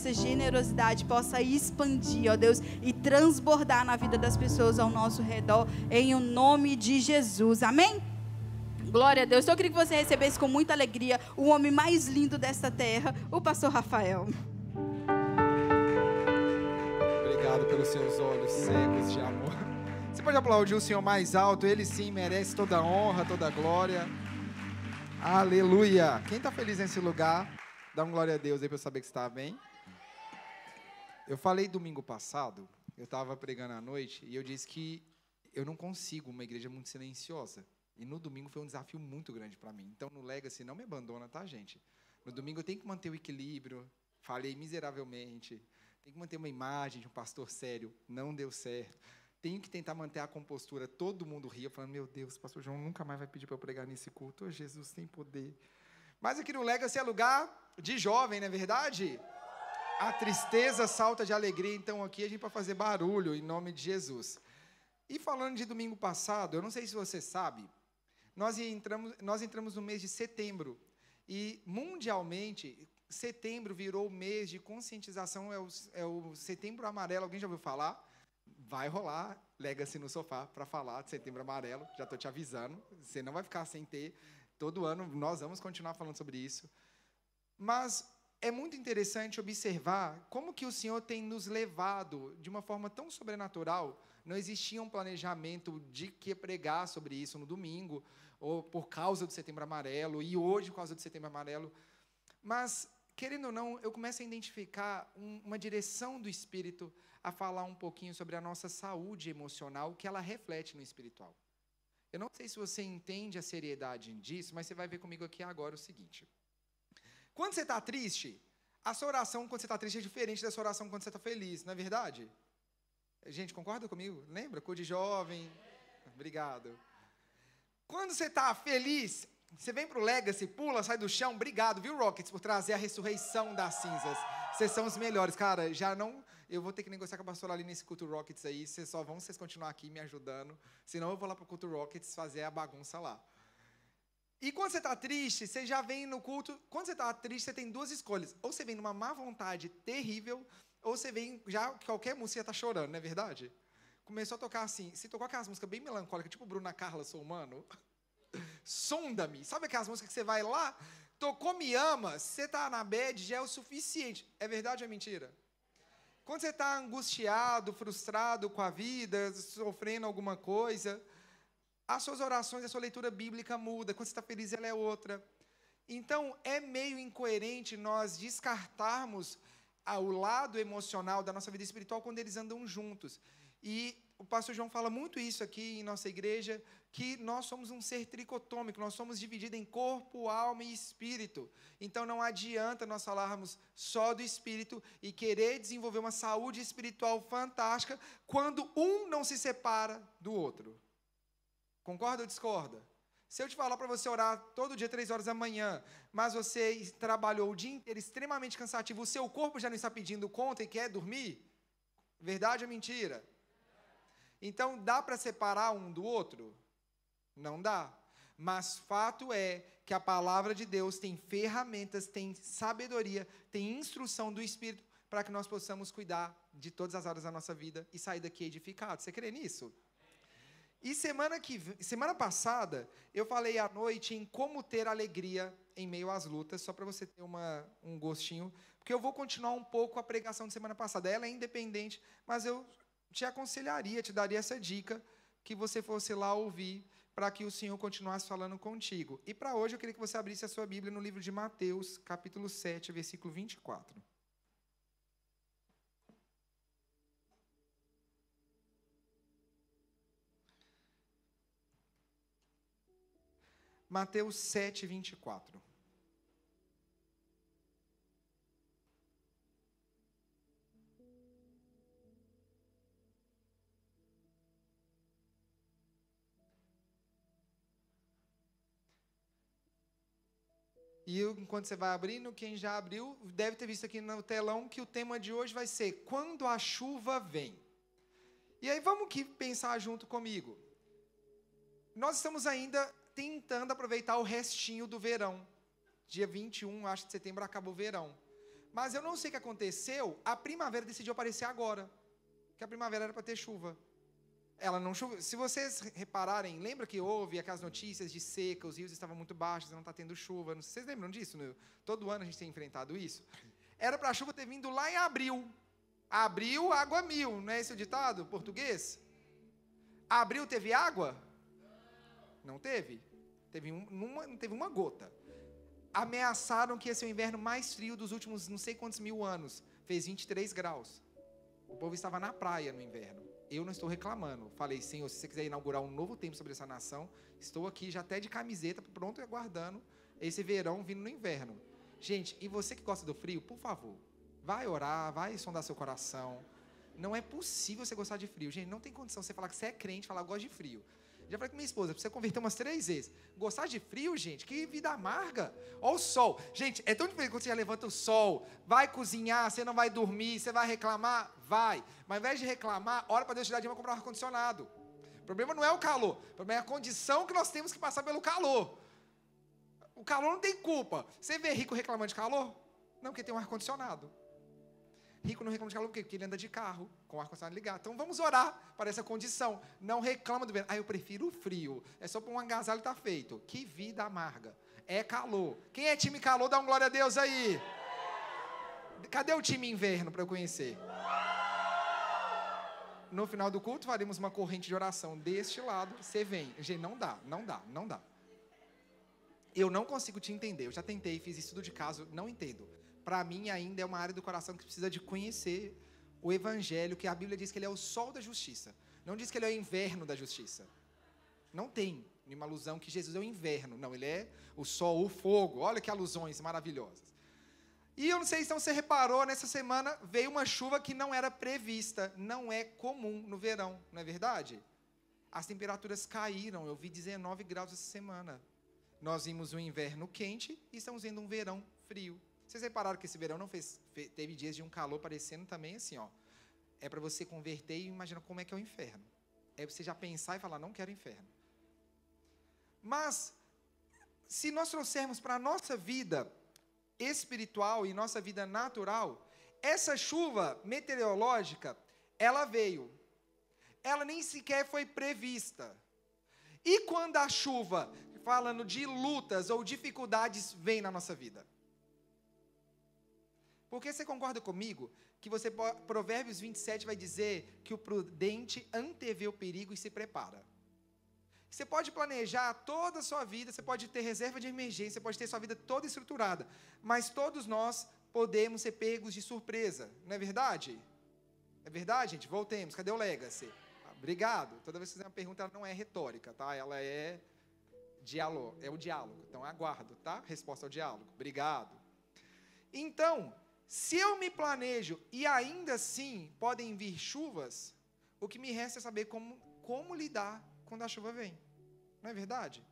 essa generosidade possa expandir, ó Deus, e transbordar na vida das pessoas ao nosso redor, em o nome de Jesus, amém? Glória a Deus. Eu queria que você recebesse com muita alegria o homem mais lindo desta terra, o pastor Rafael. Obrigado pelos seus olhos cegos de amor. Você pode aplaudir o Senhor mais alto, Ele sim merece toda a honra, toda a glória. Aleluia. Quem está feliz nesse lugar, dá uma glória a Deus aí para eu saber que você está bem. Eu falei domingo passado, eu estava pregando à noite, e eu disse que eu não consigo uma igreja muito silenciosa. E no domingo foi um desafio muito grande para mim. Então, no Legacy, não me abandona, tá, gente? No domingo eu tenho que manter o equilíbrio. Falei miseravelmente. Tenho que manter uma imagem de um pastor sério. Não deu certo. Tenho que tentar manter a compostura. Todo mundo ria, falando, meu Deus, o pastor João nunca mais vai pedir para eu pregar nesse culto. Oh, Jesus tem poder. Mas aqui no Legacy é lugar de jovem, não é verdade? A tristeza salta de alegria. Então, aqui a gente vai fazer barulho, em nome de Jesus. E falando de domingo passado, eu não sei se você sabe, nós entramos no mês de setembro, e mundialmente, setembro virou o mês de conscientização, é o Setembro Amarelo. Alguém já ouviu falar? Vai rolar Legacy no sofá para falar de Setembro Amarelo, já estou te avisando, você não vai ficar sem ter, todo ano nós vamos continuar falando sobre isso. Mas é muito interessante observar como que o Senhor tem nos levado de uma forma tão sobrenatural. Não existia um planejamento de que pregar sobre isso no domingo, ou por causa do Setembro Amarelo, e hoje por causa do Setembro Amarelo. Mas, querendo ou não, eu começo a identificar uma direção do Espírito a falar um pouquinho sobre a nossa saúde emocional, que ela reflete no espiritual. Eu não sei se você entende a seriedade disso, mas você vai ver comigo aqui agora o seguinte. Quando você está triste, a sua oração quando você está triste é diferente da sua oração quando você está feliz, não é verdade? Gente, concorda comigo? Lembra? Cor de jovem. Obrigado. Quando você está feliz, você vem para o Legacy, pula, sai do chão. Obrigado, viu, Rockets, por trazer a ressurreição das cinzas. Vocês são os melhores. Cara, já não... Eu vou ter que negociar com a pastora ali nesse culto Rockets aí. Vocês só vão continuar aqui me ajudando. Senão eu vou lá para o culto Rockets fazer a bagunça lá. E quando você está triste, você já vem no culto... Quando você está triste, você tem duas escolhas. Ou você vem numa má vontade terrível, ou você vem já qualquer música está chorando, não é verdade? Começou a tocar assim, se tocou aquelas músicas bem melancólicas, tipo Bruna Carla, Sou Humano, Sonda-me, sabe aquelas músicas que você vai lá, tocou Me Ama, você está na bad, já é o suficiente. É verdade ou é mentira? Quando você está angustiado, frustrado com a vida, sofrendo alguma coisa, as suas orações, a sua leitura bíblica muda, quando você está feliz, ela é outra. Então, é meio incoerente nós descartarmos o lado emocional da nossa vida espiritual quando eles andam juntos. E o pastor João fala muito isso aqui em nossa igreja, que nós somos um ser tricotômico, nós somos divididos em corpo, alma e espírito. Então não adianta nós falarmos só do espírito e querer desenvolver uma saúde espiritual fantástica quando um não se separa do outro. Concorda ou discorda? Se eu te falar para você orar todo dia 3 horas da manhã, mas você trabalhou o dia inteiro extremamente cansativo, o seu corpo já não está pedindo conta e quer dormir? Verdade ou mentira? Então, dá para separar um do outro? Não dá. Mas fato é que a palavra de Deus tem ferramentas, tem sabedoria, tem instrução do Espírito para que nós possamos cuidar de todas as áreas da nossa vida e sair daqui edificados. Você crê nisso? E semana passada, eu falei à noite em como ter alegria em meio às lutas, só para você ter um gostinho, porque eu vou continuar um pouco a pregação de semana passada. Ela é independente, mas eu te aconselharia, te daria essa dica, que você fosse lá ouvir, para que o Senhor continuasse falando contigo. E para hoje, eu queria que você abrisse a sua Bíblia no livro de Mateus, capítulo 7, versículo 24. Mateus 7, 24. E enquanto você vai abrindo, quem já abriu, deve ter visto aqui no telão que o tema de hoje vai ser Quando a Chuva Vem. E aí vamos aqui pensar junto comigo. Nós estamos ainda tentando aproveitar o restinho do verão. Dia 21, acho que de setembro, acaba o verão. Mas eu não sei o que aconteceu, a primavera decidiu aparecer agora. Que a primavera era para ter chuva. Ela não choveu. Se vocês repararem, lembra que houve aquelas notícias de seca, os rios estavam muito baixos, não está tendo chuva. Não sei se vocês lembram disso, né? Todo ano a gente tem enfrentado isso. Era para a chuva ter vindo lá em abril. Abril, água mil, não é esse o ditado português? Abril teve água? Não teve. Não teve uma gota. Ameaçaram que ia ser o inverno mais frio dos últimos não sei quantos mil anos. Fez 23 graus. O povo estava na praia no inverno. Eu não estou reclamando. Falei, Senhor, se você quiser inaugurar um novo tempo sobre essa nação, estou aqui já até de camiseta, pronto e aguardando esse verão vindo no inverno. Gente, e você que gosta do frio, por favor, vai orar, vai sondar seu coração. Não é possível você gostar de frio. Gente, não tem condição você falar que você é crente e falar, eu gosto de frio. Já falei com minha esposa, precisa converter umas 3 vezes. Gostar de frio, gente, que vida amarga. Olha o sol. Gente, é tão diferente quando você já levanta o sol, vai cozinhar, você não vai dormir, você vai reclamar? Vai. Mas ao invés de reclamar, ora para Deus te dar dinheiro para comprar um ar-condicionado. O problema não é o calor, o problema é a condição que nós temos que passar pelo calor. O calor não tem culpa. Você vê rico reclamando de calor? Não, porque tem um ar-condicionado. Rico não reclama de calor por quê? Porque ele anda de carro, com o ar-condicionado ligado. Então vamos orar para essa condição. Não reclama do verão. Eu prefiro o frio. É só para um agasalho e está feito. Que vida amarga. É calor. Quem é time calor, dá um glória a Deus aí. Cadê o time inverno para eu conhecer? No final do culto, faremos uma corrente de oração deste lado. Você vem. Gente, não dá. Eu não consigo te entender. Eu já tentei, fiz estudo de caso, não entendo. Para mim, ainda é uma área do coração que precisa de conhecer o Evangelho, que a Bíblia diz que ele é o sol da justiça. Não diz que ele é o inverno da justiça. Não tem nenhuma alusão que Jesus é o inverno. Não, ele é o sol, o fogo. Olha que alusões maravilhosas. E eu não sei se você reparou, nessa semana veio uma chuva que não era prevista. Não é comum no verão, não é verdade? As temperaturas caíram. Eu vi 19 graus essa semana. Nós vimos um inverno quente e estamos vendo um verão frio. Vocês repararam que esse verão não teve dias de um calor parecendo também assim, ó. É para você converter e imaginar como é que é o inferno. É você já pensar e falar, não quero inferno. Mas, se nós trouxermos para a nossa vida espiritual e nossa vida natural, essa chuva meteorológica, ela veio. Ela nem sequer foi prevista. E quando a chuva, falando de lutas ou dificuldades, vem na nossa vida? Porque você concorda comigo que Provérbios 27 vai dizer que o prudente antevê o perigo e se prepara. Você pode planejar toda a sua vida, você pode ter reserva de emergência, você pode ter sua vida toda estruturada, mas todos nós podemos ser pegos de surpresa, não é verdade? É verdade, gente? Voltemos, cadê o Legacy? Obrigado. Toda vez que você fizer uma pergunta, ela não é retórica, tá? Ela é o diálogo. Então, aguardo, tá? Resposta ao diálogo. Obrigado. Então, se eu me planejo e ainda assim podem vir chuvas, o que me resta é saber como lidar quando a chuva vem. Não é verdade?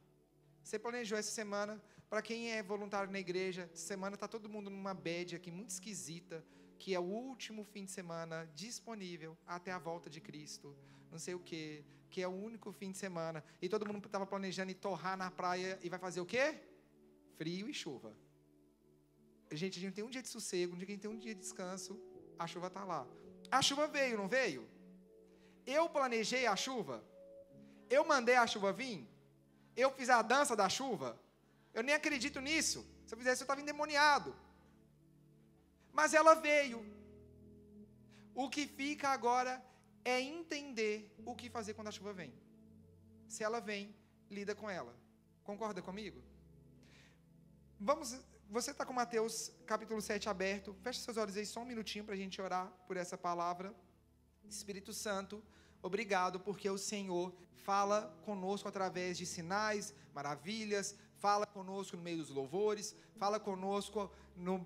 Você planejou essa semana, para quem é voluntário na igreja, essa semana está todo mundo numa bad aqui muito esquisita, que é o último fim de semana disponível até a volta de Cristo, não sei o quê, que é o único fim de semana, e todo mundo estava planejando ir torrar na praia, e vai fazer o quê? Frio e chuva. Gente, a gente tem um dia de sossego, a gente tem um dia de descanso, a chuva está lá. A chuva veio, não veio? Eu planejei a chuva? Eu mandei a chuva vir? Eu fiz a dança da chuva? Eu nem acredito nisso. Se eu fizesse, eu estava endemoniado. Mas ela veio. O que fica agora é entender o que fazer quando a chuva vem. Se ela vem, lida com ela. Concorda comigo? Você está com Mateus capítulo 7 aberto. Feche seus olhos aí só um minutinho para a gente orar por essa palavra. Espírito Santo, obrigado porque o Senhor fala conosco através de sinais, maravilhas, fala conosco no meio dos louvores, fala conosco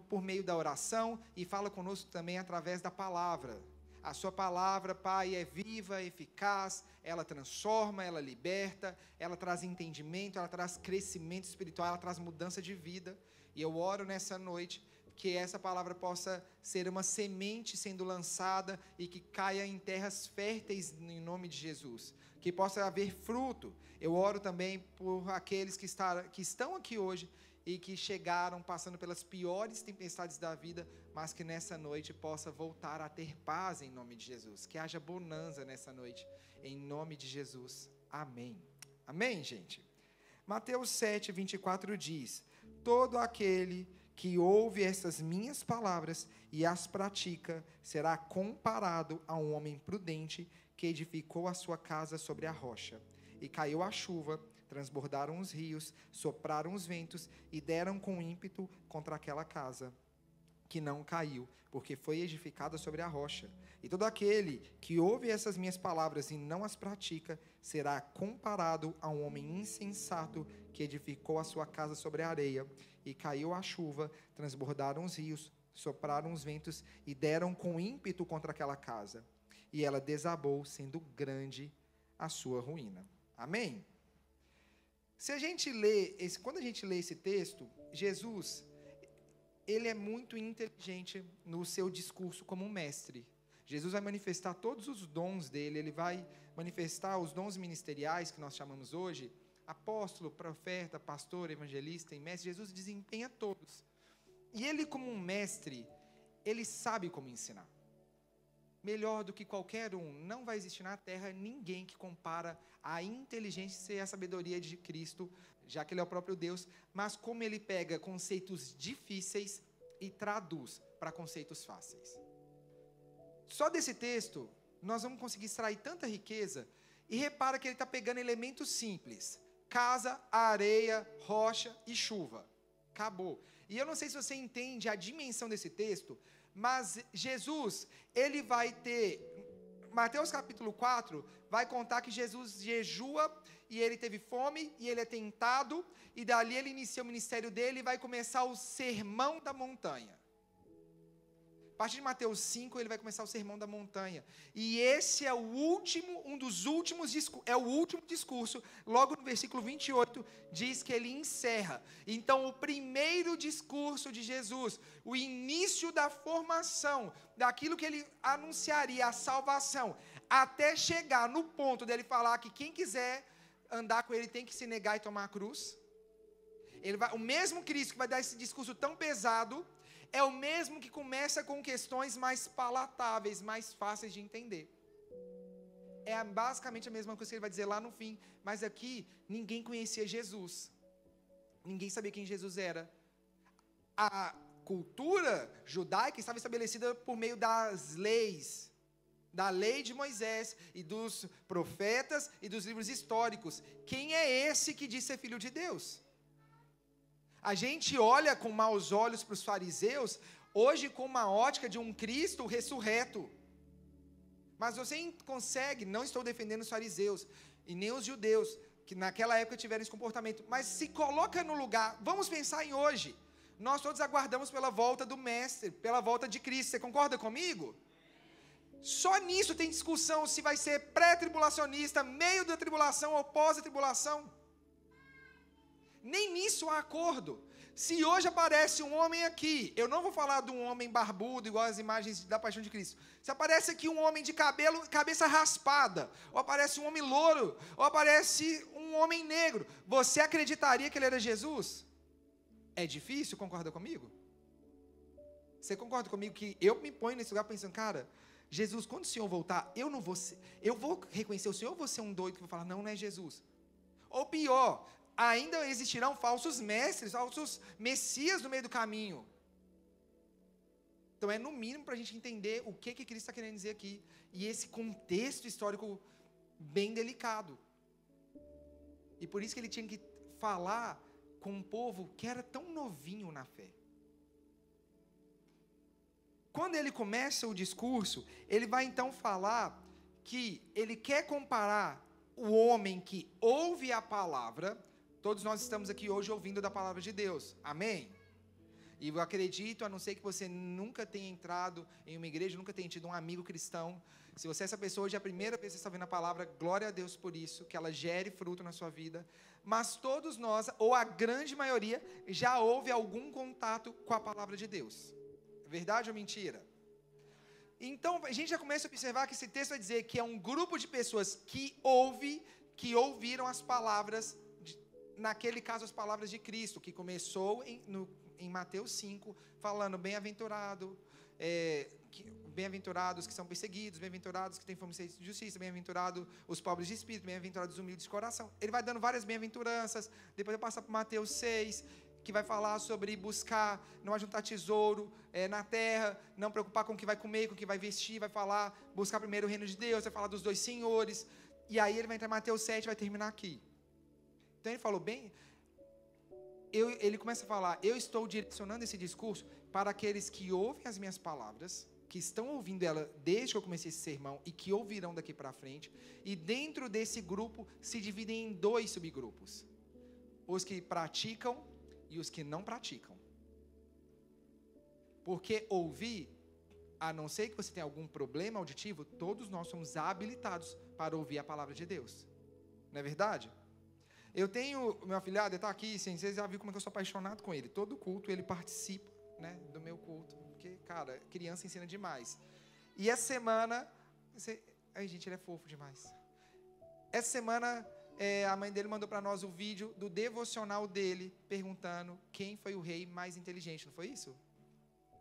por meio da oração e fala conosco também através da palavra. A sua palavra, Pai, é viva, eficaz, ela transforma, ela liberta, ela traz entendimento, ela traz crescimento espiritual, ela traz mudança de vida. E eu oro nessa noite que essa palavra possa ser uma semente sendo lançada e que caia em terras férteis em nome de Jesus. Que possa haver fruto. Eu oro também por aqueles que estão aqui hoje e que chegaram passando pelas piores tempestades da vida, mas que nessa noite possa voltar a ter paz em nome de Jesus. Que haja bonança nessa noite, em nome de Jesus. Amém. Amém, gente? Mateus 7, 24 diz: todo aquele que ouve essas minhas palavras e as pratica, será comparado a um homem prudente que edificou a sua casa sobre a rocha. E caiu a chuva, transbordaram os rios, sopraram os ventos e deram com ímpeto contra aquela casa, que não caiu, porque foi edificada sobre a rocha. E todo aquele que ouve essas minhas palavras e não as pratica, será comparado a um homem insensato que edificou a sua casa sobre a areia. E caiu a chuva, transbordaram os rios, sopraram os ventos e deram com ímpeto contra aquela casa. E ela desabou, sendo grande a sua ruína. Amém? Quando a gente lê esse texto, Jesus, ele é muito inteligente no seu discurso como um mestre. Jesus vai manifestar todos os dons dele, ele vai manifestar os dons ministeriais que nós chamamos hoje, apóstolo, profeta, pastor, evangelista e mestre. Jesus desempenha todos. E ele, como um mestre, ele sabe como ensinar. Melhor do que qualquer um, não vai existir na terra ninguém que compara a inteligência e a sabedoria de Cristo, já que ele é o próprio Deus, mas como ele pega conceitos difíceis e traduz para conceitos fáceis. Só desse texto, nós vamos conseguir extrair tanta riqueza, e repara que ele está pegando elementos simples: casa, areia, rocha e chuva. Acabou. E eu não sei se você entende a dimensão desse texto, mas Jesus, ele vai ter, Mateus capítulo 4, vai contar que Jesus jejua, e ele teve fome, e ele é tentado, e dali ele inicia o ministério dele, e vai começar o sermão da montanha. A partir de Mateus 5, ele vai começar o sermão da montanha. E esse é o último discurso. Logo no versículo 28, diz que ele encerra. Então, o primeiro discurso de Jesus, o início da formação, daquilo que ele anunciaria, a salvação, até chegar no ponto dele falar que quem quiser andar com ele tem que se negar e tomar a cruz. O mesmo Cristo que vai dar esse discurso tão pesado, é o mesmo que começa com questões mais palatáveis, mais fáceis de entender. É basicamente a mesma coisa que ele vai dizer lá no fim. Mas aqui, ninguém conhecia Jesus. Ninguém sabia quem Jesus era. A cultura judaica estava estabelecida por meio das leis. Da lei de Moisés e dos profetas e dos livros históricos. Quem é esse que diz ser filho de Deus? A gente olha com maus olhos para os fariseus, hoje com uma ótica de um Cristo ressurreto. Mas você consegue, não estou defendendo os fariseus, e nem os judeus, que naquela época tiveram esse comportamento, mas se coloca no lugar, vamos pensar em hoje. Nós todos aguardamos pela volta do Mestre, pela volta de Cristo, você concorda comigo? Só nisso tem discussão se vai ser pré-tribulacionista, meio da tribulação ou pós-tribulação. Nem nisso há acordo. Se hoje aparece um homem aqui, eu não vou falar de um homem barbudo, igual as imagens da Paixão de Cristo. Se aparece aqui um homem de cabeça raspada, ou aparece um homem louro, ou aparece um homem negro, você acreditaria que ele era Jesus? É difícil, concorda comigo? Você concorda comigo que eu me ponho nesse lugar pensando, cara, Jesus, quando o Senhor voltar, eu vou reconhecer o Senhor, ou vou ser um doido que vou falar, não é Jesus? Ou pior, ainda existirão falsos mestres, falsos messias no meio do caminho. Então é no mínimo para a gente entender o que Cristo está querendo dizer aqui. E esse contexto histórico bem delicado. E por isso que ele tinha que falar com um povo que era tão novinho na fé. Quando ele começa o discurso, ele vai então falar que ele quer comparar o homem que ouve a palavra. Todos nós estamos aqui hoje ouvindo da palavra de Deus, amém? E eu acredito, a não ser que você nunca tenha entrado em uma igreja, nunca tenha tido um amigo cristão, se você é essa pessoa, hoje é a primeira vez que você está ouvindo a palavra, glória a Deus por isso, que ela gere fruto na sua vida, mas todos nós, ou a grande maioria, já houve algum contato com a palavra de Deus, verdade ou mentira? Então, a gente já começa a observar que esse texto vai dizer que é um grupo de pessoas que ouviram as palavras naquele caso, as palavras de Cristo, que começou em Mateus 5, falando, bem-aventurados que são perseguidos, bem-aventurados que têm fome de justiça, bem-aventurados os pobres de espírito, bem-aventurados os humildes de coração. Ele vai dando várias bem-aventuranças. Depois eu passo para Mateus 6, que vai falar sobre buscar, não ajuntar tesouro na terra, não preocupar com o que vai comer, com o que vai vestir, vai falar, buscar primeiro o reino de Deus, vai falar dos 2 senhores, e aí ele vai entrar em Mateus 7 e vai terminar aqui. Então ele falou ele começa a falar, eu estou direcionando esse discurso para aqueles que ouvem as minhas palavras, que estão ouvindo ela desde que eu comecei esse sermão e que ouvirão daqui para frente, e dentro desse grupo se dividem em 2 subgrupos, os que praticam e os que não praticam. Porque ouvir, a não ser que você tenha algum problema auditivo, todos nós somos habilitados para ouvir a palavra de Deus. Não é verdade? Eu tenho, meu afilhado, ele está aqui, vocês já viram como é que eu sou apaixonado com ele. Todo culto ele participa, né, do meu culto. Porque, cara, criança ensina demais. E essa semana, ai gente, ele é fofo demais. Essa semana, a mãe dele mandou para nós o vídeo do devocional dele, perguntando quem foi o rei mais inteligente, não foi isso?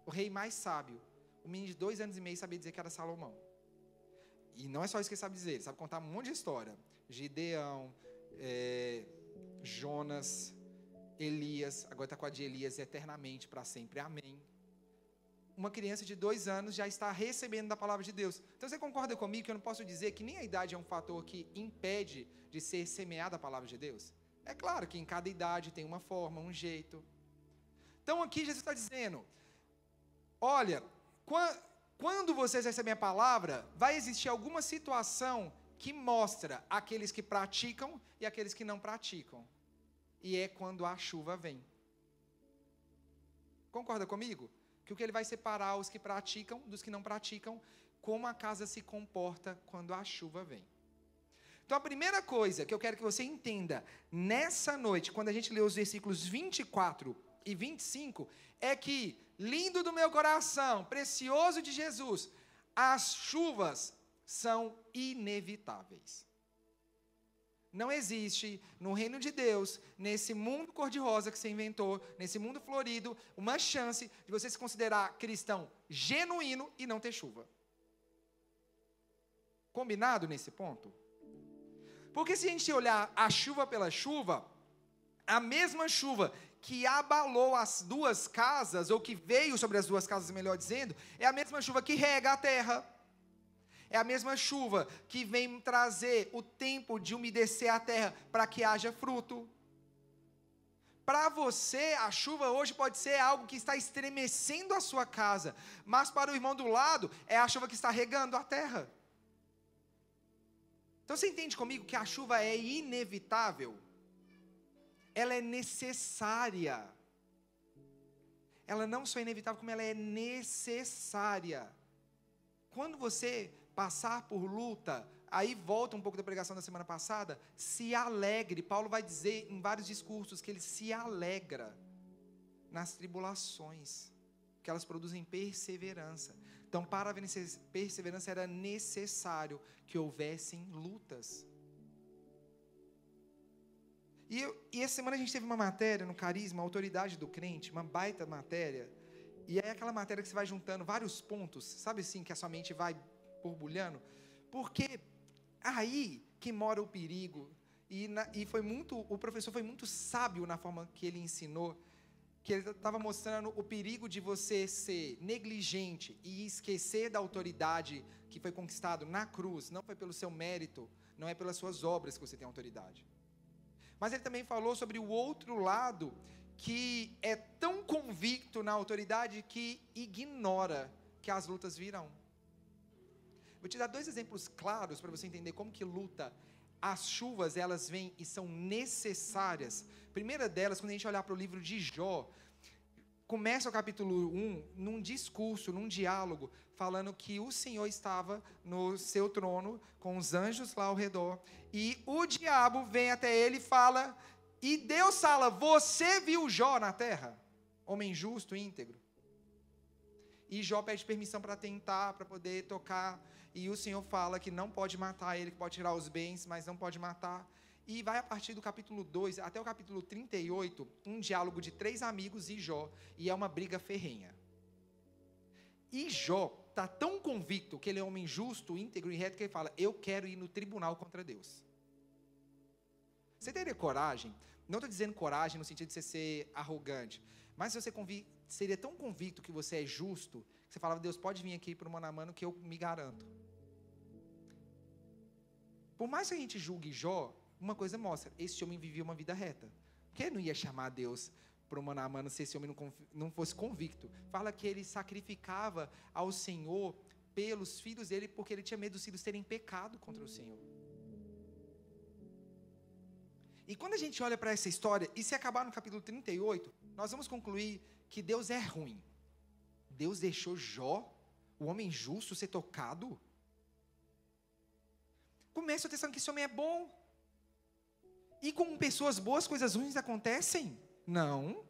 O rei mais sábio. O menino de 2 anos e meio sabia dizer que era Salomão. E não é só isso que ele sabe dizer, ele sabe contar um monte de história. Gideão, Jonas, Elias, agora está com a de Elias eternamente, para sempre, amém. Uma criança de 2 anos já está recebendo da palavra de Deus. Então você concorda comigo que eu não posso dizer que nem a idade é um fator que impede de ser semeada a palavra de Deus? É claro que em cada idade tem uma forma, um jeito. Então aqui Jesus está dizendo, olha, quando vocês recebem a palavra, vai existir alguma situação que mostra aqueles que praticam e aqueles que não praticam. E é quando a chuva vem. Concorda comigo? Que o que ele vai separar os que praticam dos que não praticam, como a casa se comporta quando a chuva vem. Então a primeira coisa que eu quero que você entenda nessa noite, quando a gente lê os versículos 24 e 25, é que, lindo do meu coração, precioso de Jesus, as chuvas são inevitáveis. Não existe no reino de Deus, nesse mundo cor-de-rosa que você inventou, nesse mundo florido, uma chance de você se considerar cristão genuíno e não ter chuva. Combinado nesse ponto? Porque se a gente olhar a chuva pela chuva, a mesma chuva que abalou as 2 casas, ou que veio sobre as 2 casas, melhor dizendo, é a mesma chuva que rega a terra. É a mesma chuva que vem trazer o tempo de umedecer a terra para que haja fruto. Para você, a chuva hoje pode ser algo que está estremecendo a sua casa, mas para o irmão do lado, é a chuva que está regando a terra. Então você entende comigo que a chuva é inevitável? Ela é necessária. Ela não só é inevitável, como ela é necessária. Quando você passar por luta, aí volta um pouco da pregação da semana passada, se alegre. Paulo vai dizer em vários discursos que ele se alegra nas tribulações, que elas produzem perseverança. Então, para a perseverança era necessário que houvessem lutas. E essa semana a gente teve uma matéria no Carisma, a Autoridade do Crente, uma baita matéria. E é aquela matéria que você vai juntando vários pontos, sabe assim, que a sua mente vai borbulhando, porque aí que mora o perigo, o professor foi muito sábio na forma que ele ensinou, que ele estava mostrando o perigo de você ser negligente e esquecer da autoridade que foi conquistado na cruz. Não foi pelo seu mérito, não é pelas suas obras que você tem autoridade. Mas ele também falou sobre o outro lado, que é tão convicto na autoridade que ignora que as lutas virão. Vou te dar 2 exemplos claros para você entender como que luta. As chuvas, elas vêm e são necessárias. A primeira delas, quando a gente olhar para o livro de Jó, começa o capítulo 1 num discurso, num diálogo, falando que o Senhor estava no seu trono, com os anjos lá ao redor, e o diabo vem até ele e fala, e Deus fala, você viu Jó na terra? Homem justo, íntegro. E Jó pede permissão para tentar, para poder tocar, e o Senhor fala que não pode matar ele, que pode tirar os bens, mas não pode matar. E vai a partir do capítulo 2 até o capítulo 38, um diálogo de 3 amigos e Jó, e é uma briga ferrenha. E Jó está tão convicto que ele é um homem justo, íntegro e reto, que ele fala, eu quero ir no tribunal contra Deus. Você teria coragem? Não estou dizendo coragem no sentido de você ser arrogante, mas se você seria tão convicto que você é justo, que você falava, Deus, pode vir aqui para o mano a mano que eu me garanto. Por mais que a gente julgue Jó, uma coisa mostra, esse homem vivia uma vida reta. Por que não ia chamar Deus para o mano a mano se esse homem não fosse convicto? Fala que ele sacrificava ao Senhor pelos filhos dele, porque ele tinha medo dos filhos terem pecado contra o Senhor. E quando a gente olha para essa história, e se acabar no capítulo 38, nós vamos concluir que Deus é ruim. Deus deixou Jó, o homem justo, ser tocado? Começa a atenção que esse homem é bom. E com pessoas boas, coisas ruins acontecem? Não.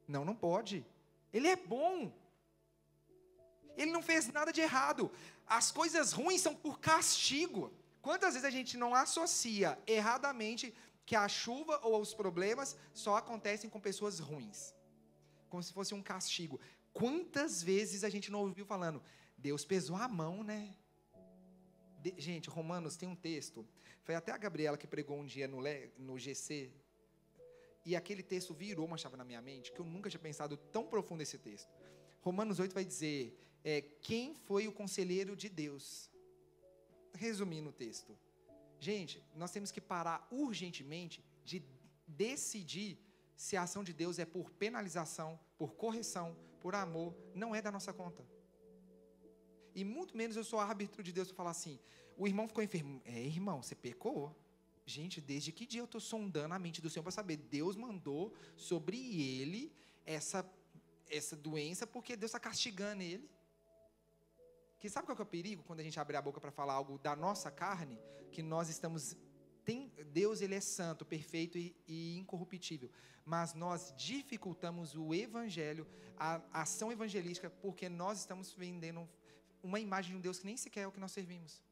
Não pode. Ele é bom. Ele não fez nada de errado. As coisas ruins são por castigo. Quantas vezes a gente não associa erradamente que a chuva ou os problemas só acontecem com pessoas ruins? Como se fosse um castigo. Quantas vezes a gente não ouviu falando, Deus pesou a mão, né? Gente, Romanos tem um texto, foi até a Gabriela que pregou um dia no GC, e aquele texto virou uma chave na minha mente, que eu nunca tinha pensado tão profundo nesse texto. Romanos 8 vai dizer, quem foi o conselheiro de Deus? Resumindo o texto. Gente, nós temos que parar urgentemente de decidir se a ação de Deus é por penalização, por correção, por amor, não é da nossa conta. E muito menos eu sou árbitro de Deus para falar assim, o irmão ficou enfermo. Irmão, você pecou. Gente, desde que dia eu estou sondando a mente do Senhor para saber, Deus mandou sobre ele essa doença, porque Deus está castigando ele. Que sabe qual que é o perigo quando a gente abre a boca para falar algo da nossa carne? Que nós estamos... Deus, ele é santo, perfeito e incorruptível. Mas nós dificultamos o evangelho, a ação evangelística, porque nós estamos vendendo uma imagem de um Deus que nem sequer é o que nós servimos.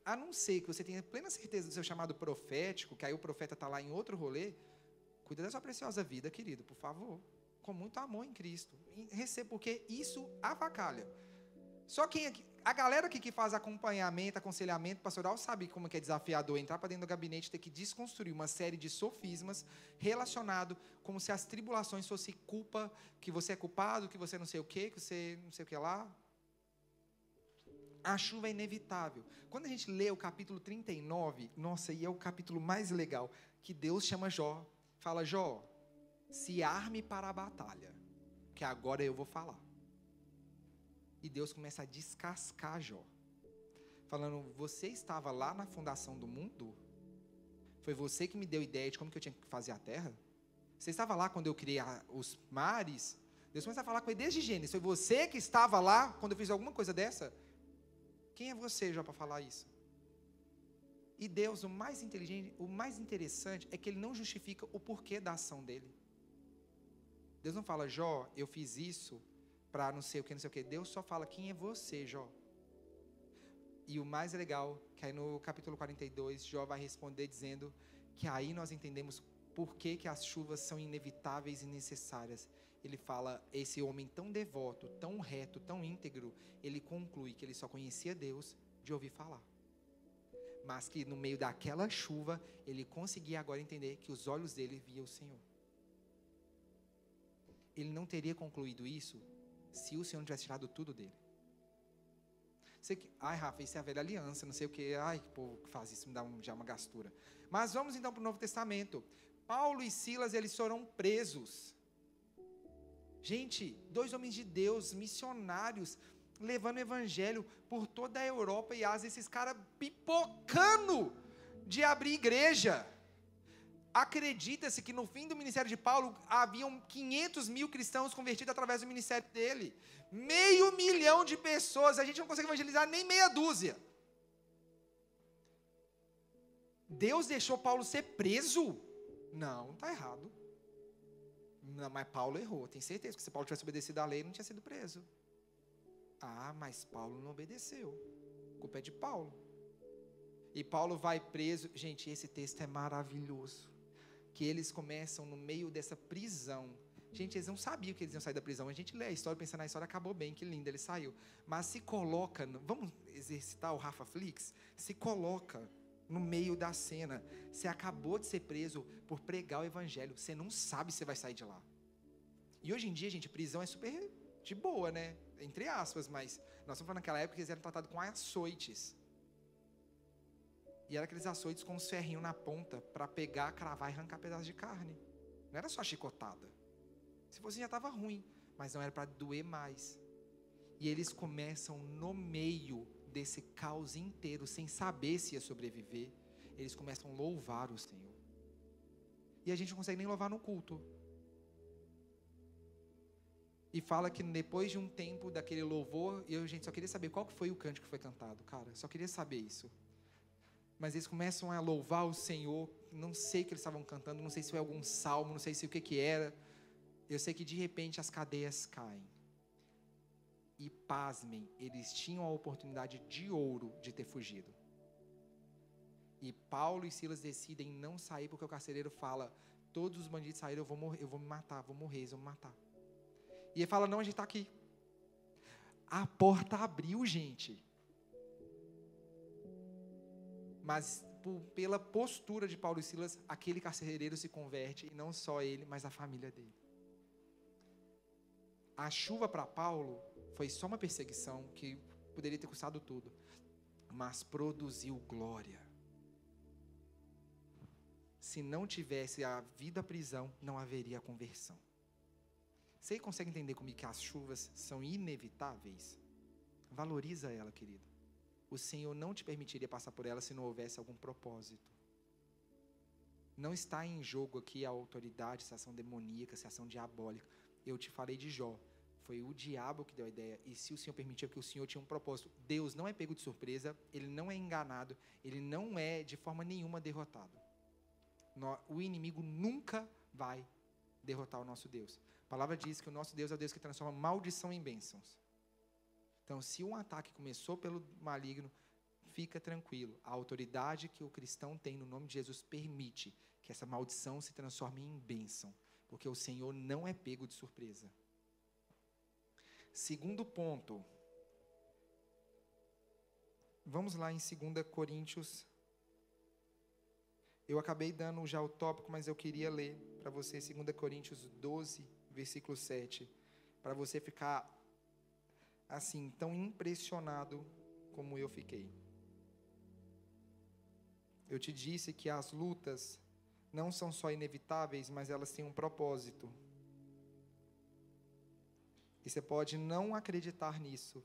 A não ser que você tenha plena certeza do seu chamado profético, que aí o profeta está lá em outro rolê, cuida da sua preciosa vida, querido, por favor. Com muito amor em Cristo. Receba, porque isso avacalha. Só a galera aqui que faz acompanhamento, aconselhamento pastoral, sabe como que é desafiador entrar para dentro do gabinete e ter que desconstruir uma série de sofismas relacionado como se as tribulações fossem culpa, que você é culpado, que você não sei o que você não sei o que lá. A chuva é inevitável. Quando a gente lê o capítulo 39, nossa, e é o capítulo mais legal, que Deus chama Jó, fala, Jó, se arme para a batalha, que agora eu vou falar. E Deus começa a descascar Jó, falando, você estava lá na fundação do mundo? Foi você que me deu ideia de como que eu tinha que fazer a terra? Você estava lá quando eu criei os mares? Deus começa a falar com ele desde Gênesis. Foi você que estava lá quando eu fiz alguma coisa dessa? Quem é você, Jó, para falar isso? E Deus, o mais inteligente, o mais interessante é que ele não justifica o porquê da ação dele. Deus não fala, Jó, eu fiz isso para não sei o que, não sei o que. Deus só fala, quem é você, Jó? E o mais legal, que aí no capítulo 42, Jó vai responder dizendo que aí nós entendemos por que as chuvas são inevitáveis e necessárias. Ele fala, esse homem tão devoto, tão reto, tão íntegro, ele conclui que ele só conhecia Deus de ouvir falar. Mas que no meio daquela chuva, ele conseguia agora entender que os olhos dele viam o Senhor. Ele não teria concluído isso se o Senhor não tivesse tirado tudo dele. Ai, Rafa, isso é a velha aliança, não sei o que. Ai, que povo que faz isso, me dá já uma gastura. Mas vamos então para o Novo Testamento. Paulo e Silas, eles foram presos. Gente, 2 homens de Deus, missionários, levando o evangelho por toda a Europa e Ásia, esses caras pipocando de abrir igreja. Acredita-se que no fim do ministério de Paulo, haviam 500 mil cristãos convertidos através do ministério dele. 500 mil de pessoas, a gente não consegue evangelizar nem meia dúzia. Deus deixou Paulo ser preso? Não, está errado. Não, mas Paulo errou, tenho certeza que se Paulo tivesse obedecido à lei, não tinha sido preso. Ah, mas Paulo não obedeceu. A culpa é de Paulo. E Paulo vai preso. Gente, esse texto é maravilhoso. Que eles começam no meio dessa prisão. Gente, eles não sabiam que eles iam sair da prisão. A gente lê a história, pensa na história, acabou bem, que lindo, ele saiu. Mas se coloca, vamos exercitar o Rafa Flix? Se coloca no meio da cena. Você acabou de ser preso por pregar o evangelho. Você não sabe se vai sair de lá. E hoje em dia, gente, prisão é super de boa, né? Entre aspas, mas nós estamos falando naquela época que eles eram tratados com açoites. E era aqueles açoites com uns ferrinhos na ponta para pegar, cravar e arrancar pedaços de carne. Não era só chicotada. Se fosse já estava ruim, mas não era para doer mais. E eles começam no meio desse caos inteiro, sem saber se ia sobreviver, eles começam a louvar o Senhor. E a gente não consegue nem louvar no culto. E fala que depois de um tempo daquele louvor, gente, só queria saber qual que foi o cântico que foi cantado, cara, só queria saber isso. Mas eles começam a louvar o Senhor, não sei o que eles estavam cantando, não sei se foi algum salmo, não sei se o que era. Eu sei que de repente as cadeias caem. E pasmem, eles tinham a oportunidade de ouro de ter fugido. E Paulo e Silas decidem não sair, porque o carcereiro fala, todos os bandidos saíram, eu vou me matar, vou morrer, eles vão me matar. E ele fala, não, a gente está aqui. A porta abriu, gente. Mas pela postura de Paulo e Silas, aquele carcereiro se converte, e não só ele, mas a família dele. A chuva para Paulo foi só uma perseguição que poderia ter custado tudo, mas produziu glória. Se não tivesse havido a prisão, não haveria a conversão. Você consegue entender comigo que as chuvas são inevitáveis? Valoriza ela, querido. O Senhor não te permitiria passar por ela se não houvesse algum propósito. Não está em jogo aqui a autoridade, se a ação demoníaca, se a ação diabólica. Eu te falei de Jó. Foi o diabo que deu a ideia. E se o Senhor permitia, porque o Senhor tinha um propósito. Deus não é pego de surpresa, Ele não é enganado, Ele não é de forma nenhuma derrotado. O inimigo nunca vai derrotar o nosso Deus. A palavra diz que o nosso Deus é o Deus que transforma maldição em bênçãos. Então, se um ataque começou pelo maligno, fica tranquilo. A autoridade que o cristão tem no nome de Jesus permite que essa maldição se transforme em bênção. Porque o Senhor não é pego de surpresa. Segundo ponto. Vamos lá em 2 Coríntios. Eu acabei dando já o tópico, mas eu queria ler para você 2 Coríntios 12, versículo 7. Para você ficar assim, tão impressionado como eu fiquei. Eu te disse que as lutas não são só inevitáveis, mas elas têm um propósito. E você pode não acreditar nisso,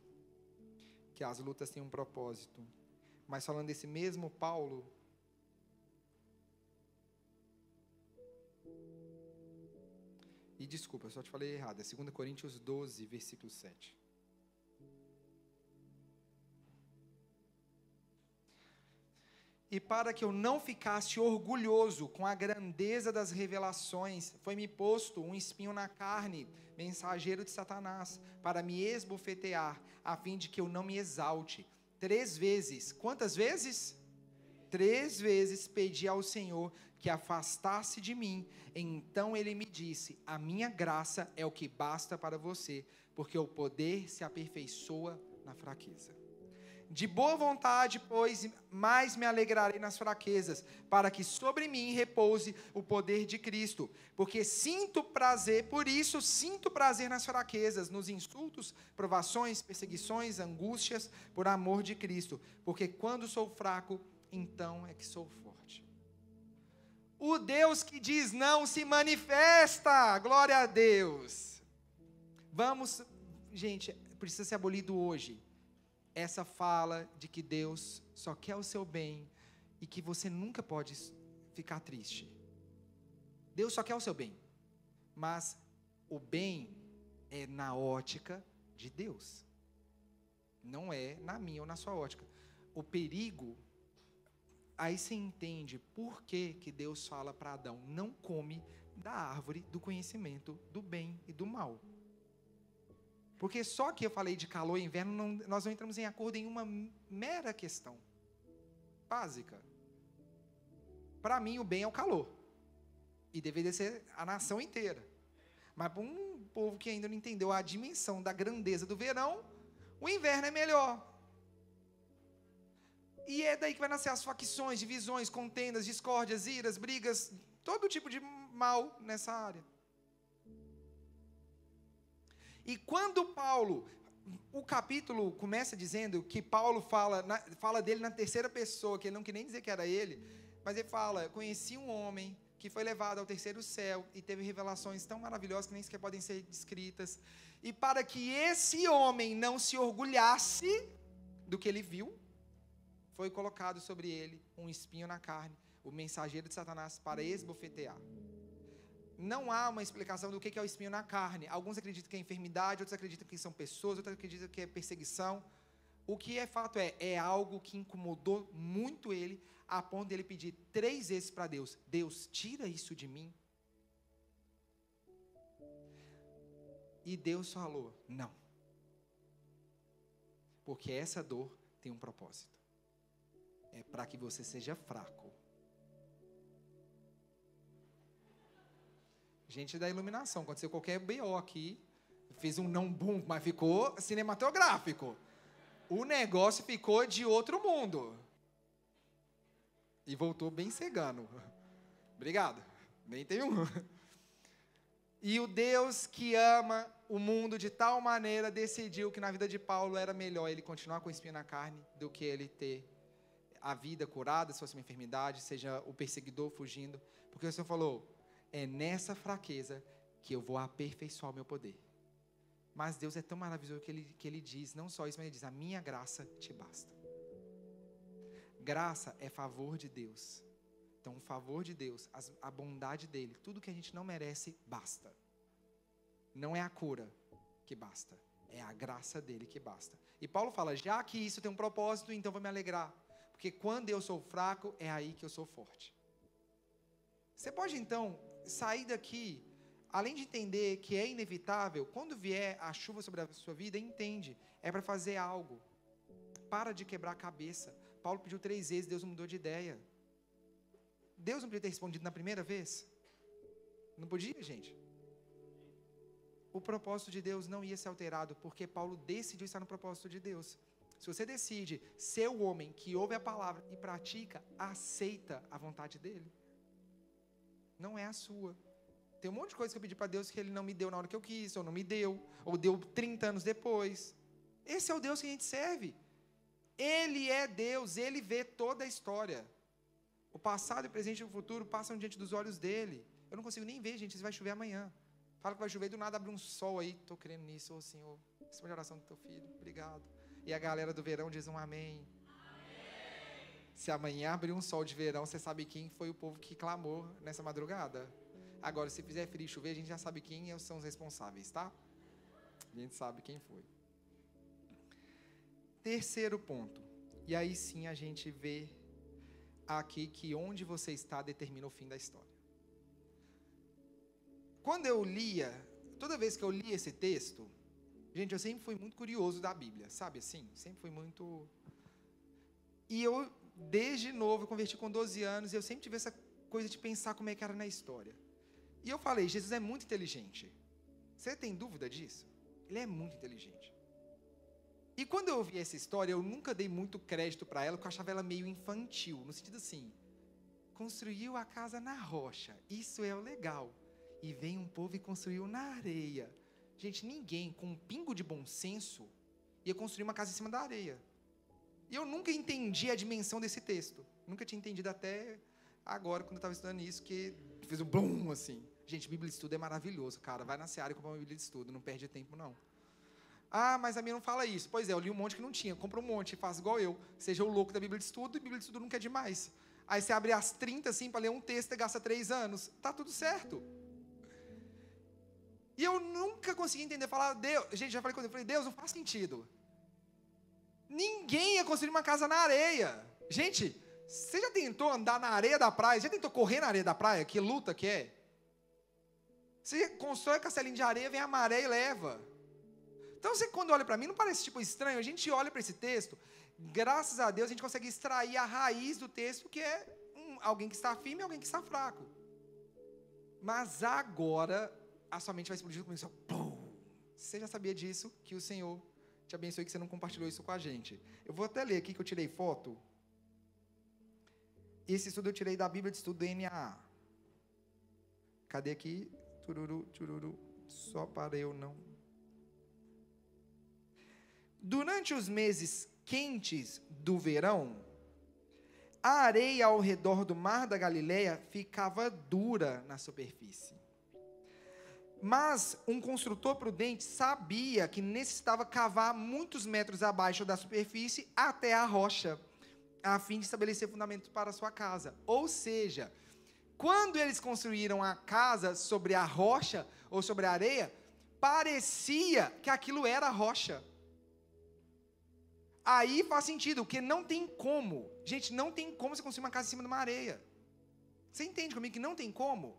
que as lutas têm um propósito. Mas falando desse mesmo Paulo, e desculpa, eu só te falei errado, é 2 Coríntios 12, versículo 7. E para que eu não ficasse orgulhoso com a grandeza das revelações, foi-me posto um espinho na carne, mensageiro de Satanás, para me esbofetear, a fim de que eu não me exalte. 3 vezes, quantas vezes? 3 vezes pedi ao Senhor que afastasse de mim. Então ele me disse, a minha graça é o que basta para você, porque o poder se aperfeiçoa na fraqueza. De boa vontade, pois, mais me alegrarei nas fraquezas, para que sobre mim repouse o poder de Cristo. Porque por isso sinto prazer nas fraquezas, nos insultos, provações, perseguições, angústias, por amor de Cristo. Porque quando sou fraco, então é que sou forte. O Deus que diz não se manifesta, glória a Deus. Vamos, gente, precisa ser abolido hoje essa fala de que Deus só quer o seu bem e que você nunca pode ficar triste. Deus só quer o seu bem, mas o bem é na ótica de Deus, não é na minha ou na sua ótica. O perigo, aí você entende por que Deus fala para Adão, não come da árvore do conhecimento do bem e do mal. Porque só que eu falei de calor e inverno, nós não entramos em acordo em uma mera questão. básica. Para mim, o bem é o calor. E deveria ser a nação inteira. Mas para um povo que ainda não entendeu a dimensão da grandeza do verão, o inverno é melhor. E é daí que vai nascer as facções, divisões, contendas, discórdias, iras, brigas, todo tipo de mal nessa área. E quando Paulo, o capítulo começa dizendo que Paulo fala dele na terceira pessoa, que ele não quer nem dizer que era ele, mas ele fala, conheci um homem que foi levado ao terceiro céu e teve revelações tão maravilhosas que nem sequer podem ser descritas. E para que esse homem não se orgulhasse do que ele viu, foi colocado sobre ele um espinho na carne, o mensageiro de Satanás, para esbofetear. Não há uma explicação do que é o espinho na carne. Alguns acreditam que é enfermidade, outros acreditam que são pessoas, outros acreditam que é perseguição. O que é fato é algo que incomodou muito ele, a ponto de ele pedir 3 vezes para Deus, Deus, tira isso de mim. E Deus falou, não. Porque essa dor tem um propósito. É para que você seja fraco. Gente da iluminação, aconteceu qualquer BO aqui, fez um não boom, mas ficou cinematográfico. O negócio ficou de outro mundo. E voltou bem cegano. Obrigado. Nem teve um. E o Deus que ama o mundo de tal maneira decidiu que na vida de Paulo era melhor ele continuar com o espinho na carne do que ele ter a vida curada, se fosse uma enfermidade, seja o perseguidor fugindo. Porque o Senhor falou, é nessa fraqueza que eu vou aperfeiçoar o meu poder. Mas Deus é tão maravilhoso que ele diz, não só isso, mas ele diz, a minha graça te basta. Graça é favor de Deus. Então, o favor de Deus, a bondade dele, tudo que a gente não merece, basta. Não é a cura que basta, é a graça dele que basta. E Paulo fala, já que isso tem um propósito, então vou me alegrar. Porque quando eu sou fraco, é aí que eu sou forte. Você pode, então, sair daqui, além de entender que é inevitável, quando vier a chuva sobre a sua vida, entende, é para fazer algo. Para de quebrar a cabeça. Paulo pediu 3 vezes, Deus não mudou de ideia. Deus não podia ter respondido na primeira vez? Não podia, gente? O propósito de Deus não ia ser alterado, porque Paulo decidiu estar no propósito de Deus. Se você decide ser o homem que ouve a palavra e pratica, aceita a vontade dele. Não é a sua. Tem um monte de coisa que eu pedi para Deus que ele não me deu na hora que eu quis, ou não me deu, ou deu 30 anos depois. Esse é o Deus que a gente serve. Ele é Deus, ele vê toda a história. O passado, o presente e o futuro passam diante dos olhos dele. Eu não consigo nem ver, gente, se vai chover amanhã. Fala que vai chover, do nada abre um sol aí, estou crendo nisso, ô Senhor, essa é a oração do teu filho, obrigado. E a galera do verão diz um amém. Amém. Se amanhã abrir um sol de verão, você sabe quem foi o povo que clamou nessa madrugada? Agora, se fizer frio e chover, a gente já sabe quem são os responsáveis, tá? A gente sabe quem foi. Terceiro ponto, e aí sim a gente vê aqui que onde você está determina o fim da história. Quando eu lia, toda vez que eu lia esse texto, gente, eu sempre fui muito curioso da Bíblia, sabe assim? Sempre fui muito... E eu, desde novo, eu converti com 12 anos, e eu sempre tive essa coisa de pensar como é que era na história. E eu falei, Jesus é muito inteligente. Você tem dúvida disso? Ele é muito inteligente. E quando eu ouvi essa história, eu nunca dei muito crédito para ela, porque eu achava ela meio infantil, no sentido assim, construiu a casa na rocha, isso é o legal. E vem um povo e construiu na areia. Gente, ninguém com um pingo de bom senso ia construir uma casa em cima da areia. E eu nunca entendi a dimensão desse texto. Nunca tinha entendido até agora, quando eu estava estudando isso, que fez um blum, assim. Gente, Bíblia de estudo é maravilhoso, cara. Vai na Seara e compra uma Bíblia de estudo, não perde tempo, não. Ah, mas a minha não fala isso. Pois é, eu li um monte que não tinha. Compra um monte e faz igual eu. Seja o louco da Bíblia de estudo, e Bíblia de estudo nunca é demais. Aí você abre as 30, assim, para ler um texto e gasta 3 anos. Tá tudo certo. E eu nunca consegui entender, falar, Deus, gente, já falei com Deus, falei, Deus, não faz sentido. Ninguém ia construir uma casa na areia. Gente, você já tentou andar na areia da praia? Já tentou correr na areia da praia? Que luta que é? Você constrói castelinho de areia, vem a maré e leva. Então, você quando olha para mim, não parece tipo estranho? A gente olha para esse texto, graças a Deus, a gente consegue extrair a raiz do texto, que é alguém que está firme e alguém que está fraco. Mas agora, a sua mente vai explodir comigo, só, pum. Você já sabia disso, que o Senhor te abençoe, que você não compartilhou isso com a gente. Eu vou até ler aqui, que eu tirei foto. Esse estudo eu tirei da Bíblia de Estudo do NAA. Cadê aqui? Tururu, tururu. Só para eu não... Durante os meses quentes do verão, a areia ao redor do mar da Galileia ficava dura na superfície. Mas um construtor prudente sabia que necessitava cavar muitos metros abaixo da superfície até a rocha, a fim de estabelecer fundamentos para a sua casa. Ou seja, quando eles construíram a casa sobre a rocha ou sobre a areia, parecia que aquilo era rocha. Aí faz sentido, porque não tem como. Gente, não tem como você construir uma casa em cima de uma areia. Você entende comigo que não tem como?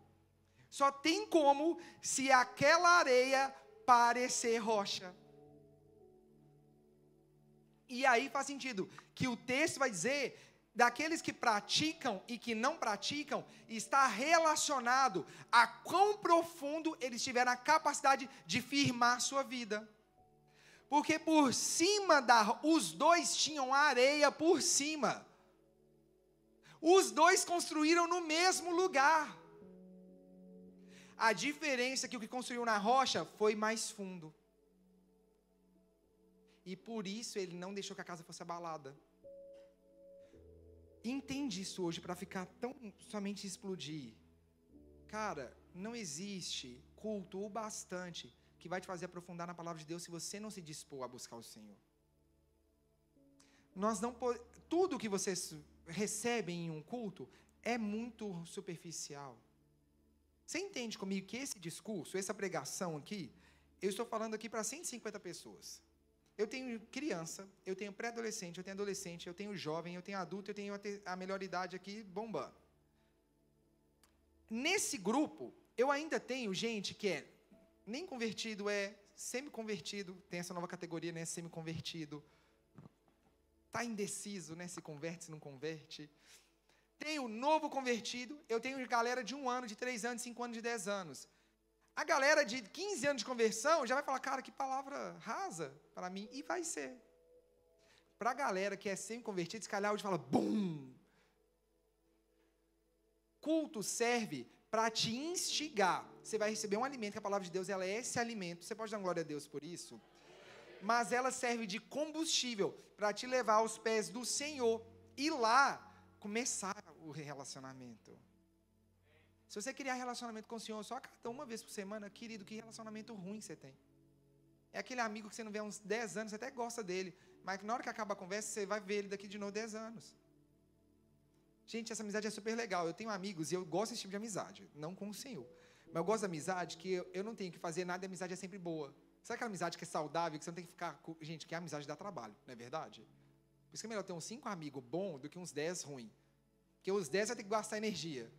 Só tem como se aquela areia parecer rocha. E aí faz sentido que o texto vai dizer, daqueles que praticam e que não praticam, está relacionado a quão profundo eles tiveram a capacidade de firmar sua vida. Porque por cima os dois tinham areia por cima. Os dois construíram no mesmo lugar. A diferença é que o que construiu na rocha foi mais fundo. E por isso ele não deixou que a casa fosse abalada. Entende isso hoje para ficar tão somente explodir. Cara, não existe culto o bastante que vai te fazer aprofundar na palavra de Deus se você não se dispor a buscar o Senhor. Tudo que vocês recebem em um culto é muito superficial. Você entende comigo que esse discurso, essa pregação aqui, eu estou falando aqui para 150 pessoas. Eu tenho criança, eu tenho pré-adolescente, eu tenho adolescente, eu tenho jovem, eu tenho adulto, eu tenho a melhor idade aqui bombando. Nesse grupo, eu ainda tenho gente que é nem convertido, é semi-convertido, tem essa nova categoria, né, semi-convertido. Está indeciso, né, se converte, se não converte. Tem o novo convertido, eu tenho galera de 1 ano, de 3 anos, 5 anos, de 10 anos. A galera de 15 anos de conversão já vai falar, cara, que palavra rasa para mim, e vai ser. Para a galera que é semi-convertida, se calhar hoje fala, bum! Culto serve para te instigar. Você vai receber um alimento, que a palavra de Deus, ela é esse alimento. Você pode dar glória a Deus por isso? Mas ela serve de combustível para te levar aos pés do Senhor. E lá, começar o relacionamento. Se você criar relacionamento com o Senhor só cada uma vez por semana, querido, que relacionamento ruim você tem. É aquele amigo que você não vê há uns 10 anos, você até gosta dele, mas na hora que acaba a conversa, você vai ver ele daqui de novo 10 anos. Gente, essa amizade é super legal. Eu tenho amigos e eu gosto desse tipo de amizade, não com o Senhor. Mas eu gosto da amizade que eu não tenho que fazer nada e a amizade é sempre boa. Sabe aquela amizade que é saudável, que você não tem que ficar... Gente, que a amizade dá trabalho, não é verdade? Por isso que é melhor ter uns 5 amigos bons do que uns 10 ruins. Porque os 10 vai ter que gastar energia.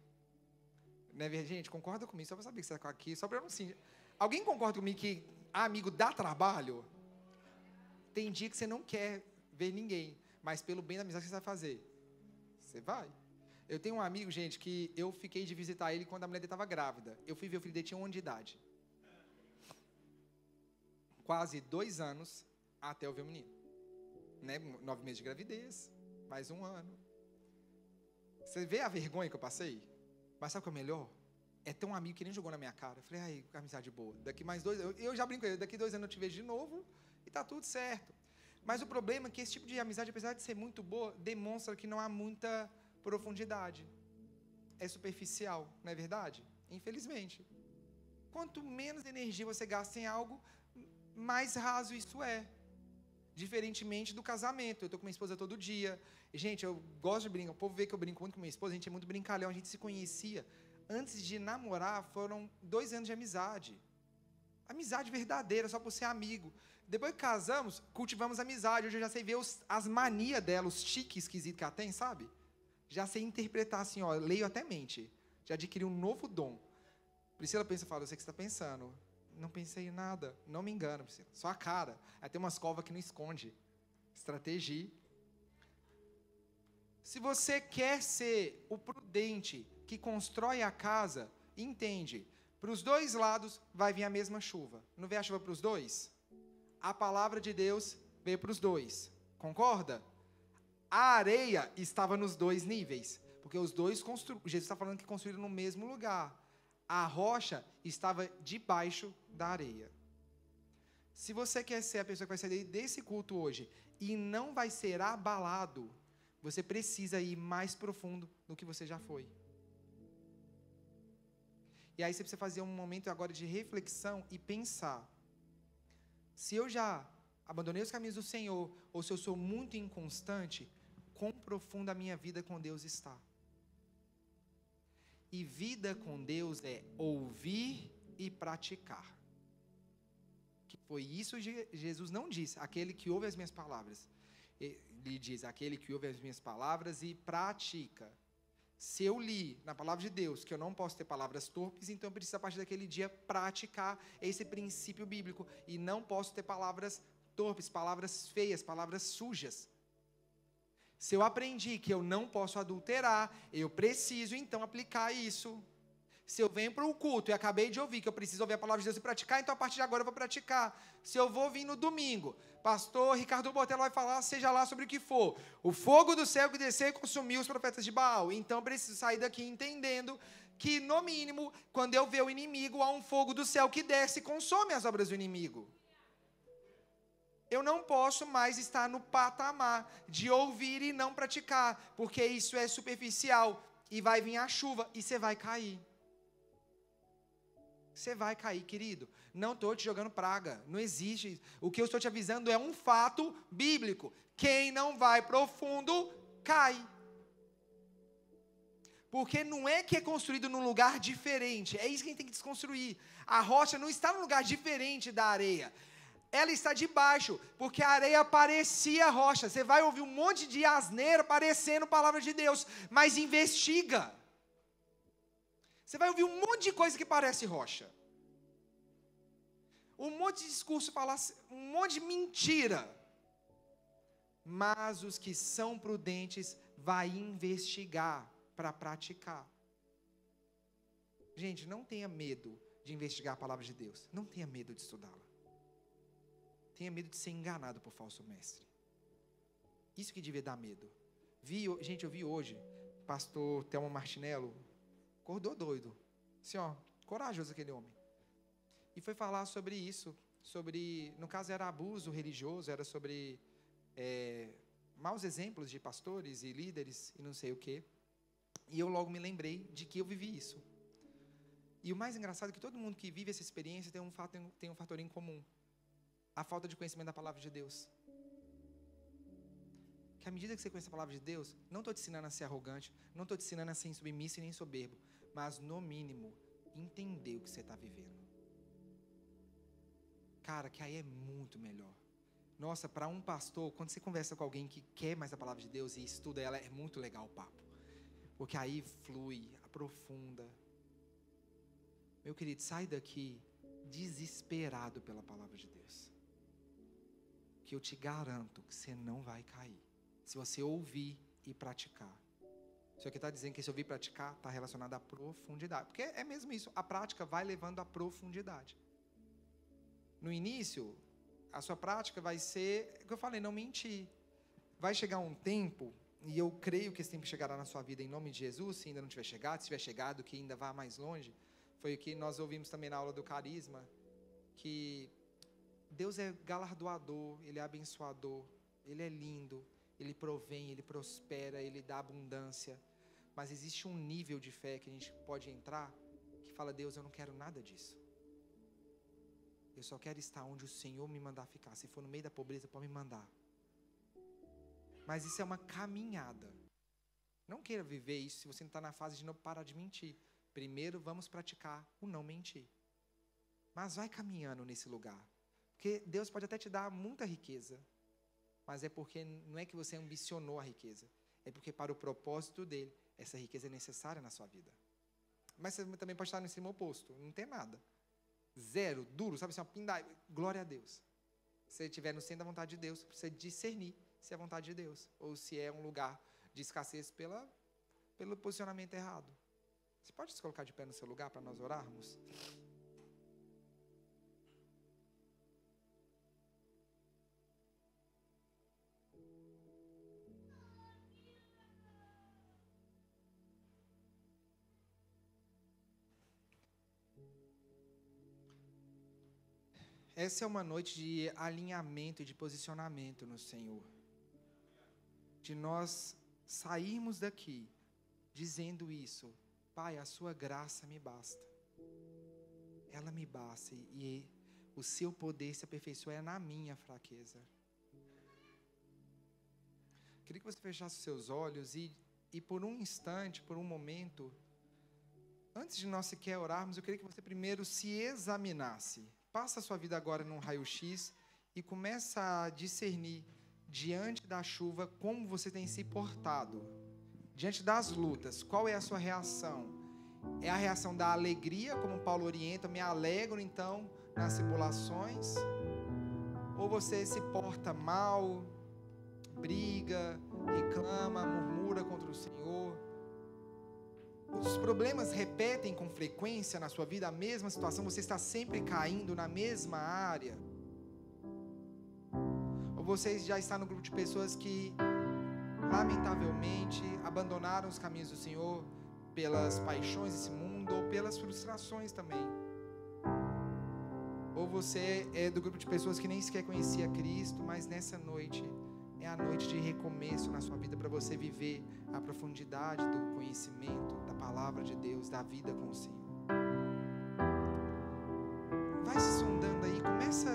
Não é verdade? Gente, concorda comigo, só para saber que você está aqui, só para eu não sentir. Alguém concorda comigo que amigo dá trabalho? Tem dia que você não quer ver ninguém, mas pelo bem da amizade que você vai fazer. Você vai. Eu tenho um amigo, gente, que eu fiquei de visitar ele quando a mulher dele estava grávida. Eu fui ver o filho dele, tinha 1 ano de idade. Quase 2 anos até eu ver o menino. Né? 9 meses de gravidez, mais 1 ano. Você vê a vergonha que eu passei? Mas sabe o que é melhor? É ter um amigo que nem jogou na minha cara. Eu falei, ai, que amizade boa. Daqui mais 2 anos, eu já brinco com ele, daqui 2 anos eu te vejo de novo e tá tudo certo. Mas o problema é que esse tipo de amizade, apesar de ser muito boa, demonstra que não há muita profundidade. É superficial, não é verdade? Infelizmente. Quanto menos energia você gasta em algo, mais raso isso é. Diferentemente do casamento. Eu estou com minha esposa todo dia. Gente, eu gosto de brincar. O povo vê que eu brinco muito com minha esposa. A gente é muito brincalhão. A gente se conhecia. Antes de namorar, foram 2 anos de amizade. Amizade verdadeira, só por ser amigo. Depois que casamos, cultivamos amizade. Hoje eu já sei ver as manias dela, os tiques esquisitos que ela tem, sabe? Já sei interpretar assim, ó, leio até mente. Já adquiri um novo dom. Priscila pensa e fala, eu sei o que você está pensando. não pensei em nada. Não me engano, Priscila. Só a cara. Aí tem umas covas que não esconde. Estratégia. Se você quer ser o prudente que constrói a casa, entende. Para os dois lados vai vir a mesma chuva. Não veio a chuva para os dois? A palavra de Deus veio para os dois. Concorda? A areia estava nos dois níveis. Porque os dois Jesus está falando que construíram no mesmo lugar. A rocha estava debaixo da areia. Se você quer ser a pessoa que vai sair desse culto hoje e não vai ser abalado, você precisa ir mais profundo do que você já foi. E aí você precisa fazer um momento agora de reflexão e pensar. Se eu já abandonei os caminhos do Senhor, ou se eu sou muito inconstante, quão profunda a minha vida com Deus está. E vida com Deus é ouvir e praticar. Que foi isso que Jesus não disse, aquele que ouve as minhas palavras. Ele diz, aquele que ouve as minhas palavras e pratica. Se eu li na palavra de Deus que eu não posso ter palavras torpes, então eu preciso, a partir daquele dia, praticar esse princípio bíblico. E não posso ter palavras torpes, palavras feias, palavras sujas. Se eu aprendi que eu não posso adulterar, eu preciso, então, aplicar isso. Se eu venho para o culto e acabei de ouvir que eu preciso ouvir a palavra de Deus e praticar, então, a partir de agora, eu vou praticar. Se eu vou vir no domingo, pastor Ricardo Botelho vai falar, seja lá sobre o que for, o fogo do céu que desceu e consumiu os profetas de Baal. Então, eu preciso sair daqui entendendo que, no mínimo, quando eu ver o inimigo, há um fogo do céu que desce e consome as obras do inimigo. Eu não posso mais estar no patamar de ouvir e não praticar, porque isso é superficial, e vai vir a chuva, e você vai cair. Você vai cair, querido. Não estou te jogando praga, não existe isso. O que eu estou te avisando é um fato bíblico. Quem não vai profundo, cai. Porque não é que é construído num lugar diferente, é isso que a gente tem que desconstruir. A rocha não está num lugar diferente da areia. Ela está debaixo, porque a areia parecia rocha. Você vai ouvir um monte de asneira parecendo palavra de Deus, mas investiga. Você vai ouvir um monte de coisa que parece rocha. Um monte de discurso, um monte de mentira. Mas os que são prudentes vai investigar para praticar. Gente, não tenha medo de investigar a palavra de Deus. Não tenha medo de estudá-la. Tenha medo de ser enganado por falso mestre. Isso que devia dar medo. Gente, eu vi hoje, pastor Thelma Martinello, acordou doido. Assim, corajoso aquele homem. E foi falar sobre isso, no caso era abuso religioso, era sobre maus exemplos de pastores e líderes e não sei o quê. E eu logo me lembrei de que eu vivi isso. E o mais engraçado é que todo mundo que vive essa experiência tem um fator em comum. A falta de conhecimento da palavra de Deus. Que à medida que você conhece a palavra de Deus, não estou te ensinando a ser arrogante, não estou te ensinando a ser submisso e nem soberbo, mas no mínimo, entender o que você está vivendo. Cara, que aí é muito melhor. Nossa, para um pastor, quando você conversa com alguém que quer mais a palavra de Deus e estuda ela, é muito legal o papo. Porque aí flui, aprofunda. Meu querido, sai daqui desesperado pela palavra de Deus. Que eu te garanto que você não vai cair. Se você ouvir e praticar. Isso aqui está dizendo que se ouvir e praticar, está relacionado à profundidade. Porque é mesmo isso, a prática vai levando à profundidade. No início, a sua prática vai ser, o que eu falei, não mentir. Vai chegar um tempo, e eu creio que esse tempo chegará na sua vida em nome de Jesus, se ainda não tiver chegado, se tiver chegado, que ainda vá mais longe. Foi o que nós ouvimos também na aula do carisma, que Deus é galardoador, Ele é abençoador, Ele é lindo, Ele provém, Ele prospera, Ele dá abundância. Mas existe um nível de fé que a gente pode entrar, que fala, Deus, eu não quero nada disso. Eu só quero estar onde o Senhor me mandar ficar. Se for no meio da pobreza, pode me mandar. Mas isso é uma caminhada. Não queira viver isso se você não está na fase de não parar de mentir. Primeiro, vamos praticar o não mentir. Mas vai caminhando nesse lugar. Porque Deus pode até te dar muita riqueza. Mas é porque não é que você ambicionou a riqueza. É porque para o propósito dele, essa riqueza é necessária na sua vida. Mas você também pode estar no extremo oposto. Não tem nada. zero, duro, sabe assim, uma pindaia. Glória a Deus. Se você estiver no centro da vontade de Deus, você precisa discernir se é a vontade de Deus ou se é um lugar de escassez pelo posicionamento errado. Você pode se colocar de pé no seu lugar para nós orarmos? Essa é uma noite de alinhamento e de posicionamento no Senhor. De nós sairmos daqui dizendo isso: Pai, a sua graça me basta. Ela me basta e o seu poder se aperfeiçoa na minha fraqueza. Queria que você fechasse os seus olhos e por um instante, por um momento, antes de nós sequer orarmos, eu queria que você primeiro se examinasse. Passa a sua vida agora num raio-x e começa a discernir diante da chuva como você tem se portado. Diante das lutas, qual é a sua reação? É a reação da alegria, como Paulo orienta, me alegro então nas tribulações? Ou você se porta mal, briga, reclama, murmura contra o Senhor? Os problemas repetem com frequência na sua vida a mesma situação? Você está sempre caindo na mesma área? Ou você já está no grupo de pessoas que, lamentavelmente, abandonaram os caminhos do Senhor pelas paixões desse mundo ou pelas frustrações também? Ou você é do grupo de pessoas que nem sequer conhecia Cristo, mas nessa noite é a noite de recomeço na sua vida para você viver a profundidade do conhecimento da palavra de Deus, da vida com o Senhor. Vai se sondando aí, começa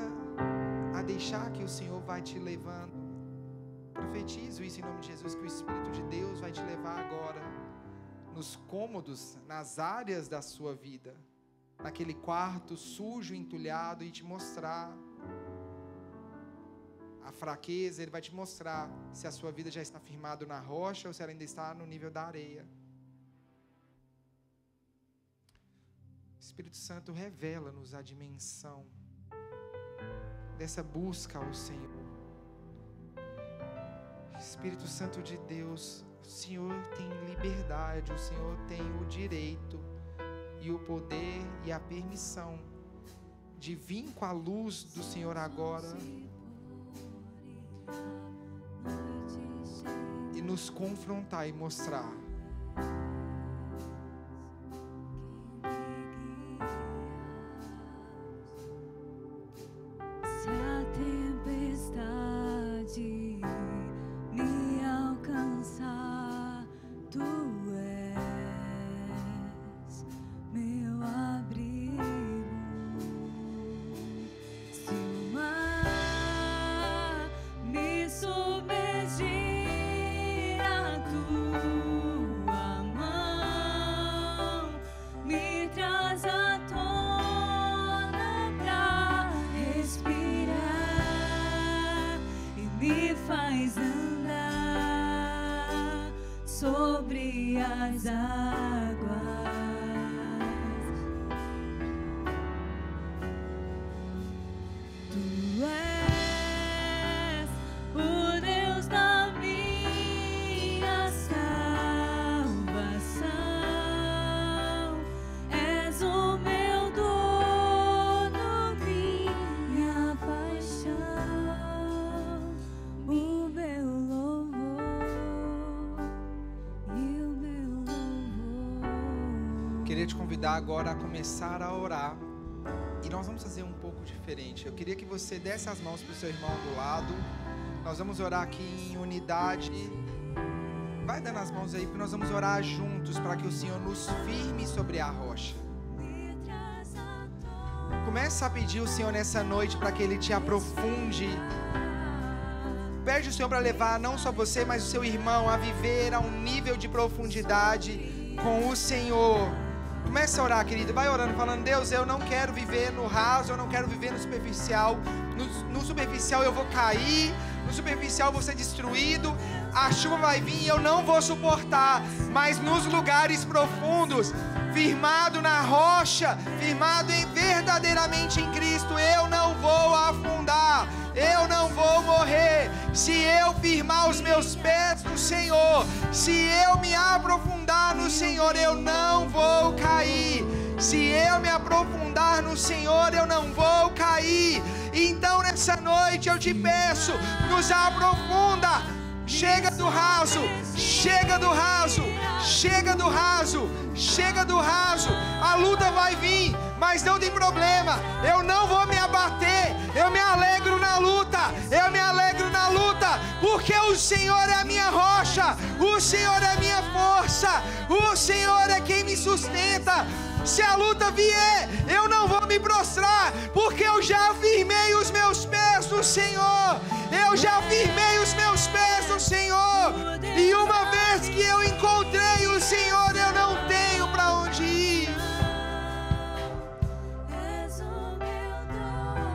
a deixar que o Senhor vai te levando. Profetizo isso em nome de Jesus, que o Espírito de Deus vai te levar agora nos cômodos, nas áreas da sua vida, naquele quarto sujo, entulhado, e te mostrar a fraqueza. Ele vai te mostrar se a sua vida já está firmada na rocha ou se ela ainda está no nível da areia. Espírito Santo, revela-nos a dimensão dessa busca ao Senhor. Espírito Santo de Deus, o Senhor tem liberdade, o Senhor tem o direito e o poder e a permissão de vir com a luz do Senhor agora e nos confrontar e mostrar se a tempestade me alcançar, tu és meu abrigo. Se o mar me submergir, a tua mão me traz à tona pra respirar e me faz andar sobre as águas. Tu és o Deus da minha salvação, és o meu dono, minha paixão, o meu louvor e o meu louvor. Queria te convidar agora a começar a orar. E nós vamos fazer um pouco diferente. Eu queria que você desse as mãos para o seu irmão do lado. Nós vamos orar aqui em unidade. Vai dando as mãos aí, porque nós vamos orar juntos para que o Senhor nos firme sobre a rocha. Começa a pedir ao Senhor nessa noite para que Ele te aprofunde. Pede o Senhor para levar não só você, mas o seu irmão a viver a um nível de profundidade com o Senhor. Comece a orar, querido. Vai orando, falando: Deus, eu não quero viver no raso, eu não quero viver no superficial. No superficial eu vou cair, no superficial eu vou ser destruído, a chuva vai vir e eu não vou suportar. Mas nos lugares profundos, firmado na rocha, firmado verdadeiramente em Cristo, eu não vou afundar, eu não vou morrer. Se eu firmar os meus pés no Senhor, se eu me aprofundar no Senhor, eu não vou cair. Se eu me aprofundar no Senhor, eu não vou cair. Então nessa noite eu te peço, nos aprofunda. Chega do raso, chega do raso, chega do raso, chega do raso. A luta vai vir, mas não tem problema. Eu não vou me abater, eu me alegro na luta, eu me alegro na luta, porque o Senhor é a minha rocha, o Senhor é a minha força, o Senhor é quem me sustenta. Se a luta vier, eu não vou me prostrar, porque eu já firmei os meus pés no Senhor. Eu já firmei os meus pés no Senhor. E uma vez que eu encontrei o Senhor, eu não tenho para onde ir.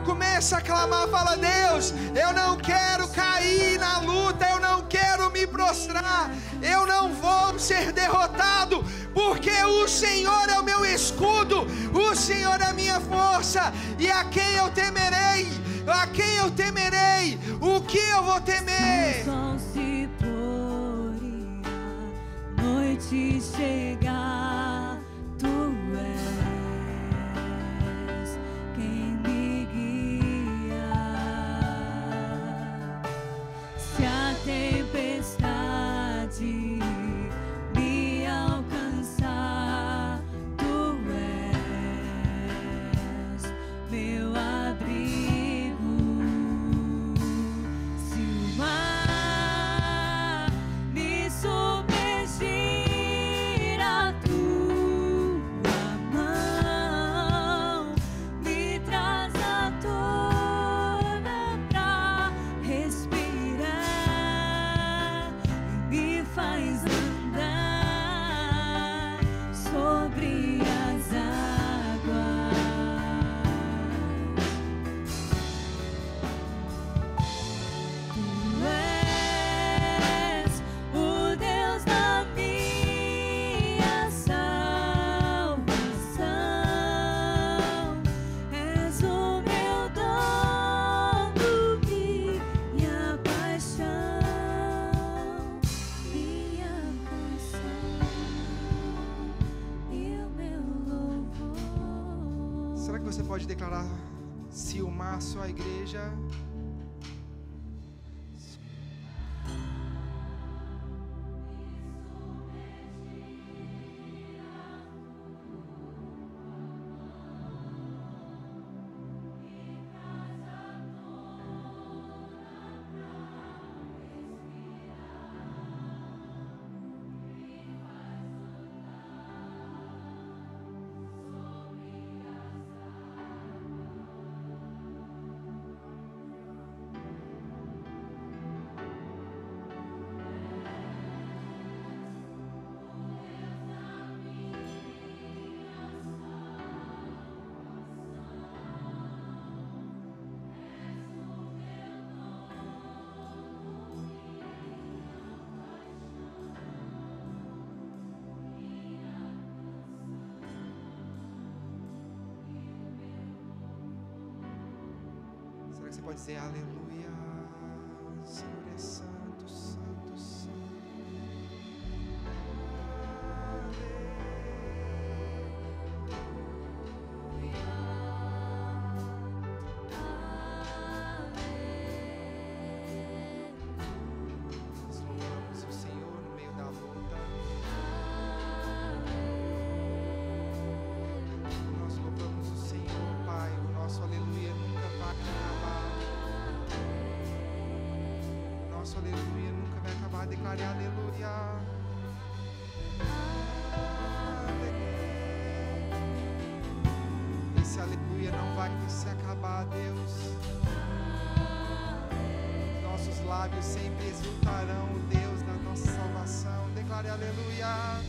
Começa a clamar, fala: Deus, eu não quero cair na luta, eu não quero me prostrar, eu não vou ser derrotado, porque o Senhor é o meu escudo, o Senhor é a minha força, e a quem eu temerei? A quem eu temerei? O que eu vou temer? Se o sol se pôr e a noite chegar, tu és quem me guia. Se a tempestade me alcançar, tu és meu abrigo. Se o mar me submergir, a tua mão me traz à tona pra respirar e me faz andar sobre as águas. Tu és o Deus da minha salvação, és o meu dono, minha paixão, minha canção e o meu louvor. Será que você pode declarar: se o mar, sua igreja? Será que você pode dizer aleluia? Senhor é santo, santo, santo. Nós louvamos o Senhor no meio da luta. Nós louvamos o Senhor, Pai. O nosso aleluia nunca vai acabar. Nosso aleluia nunca vai acabar. Declare aleluia. Esse aleluia não vai se acabar, Deus. Nossos lábios sempre exultarão o Deus da nossa salvação. Declare aleluia.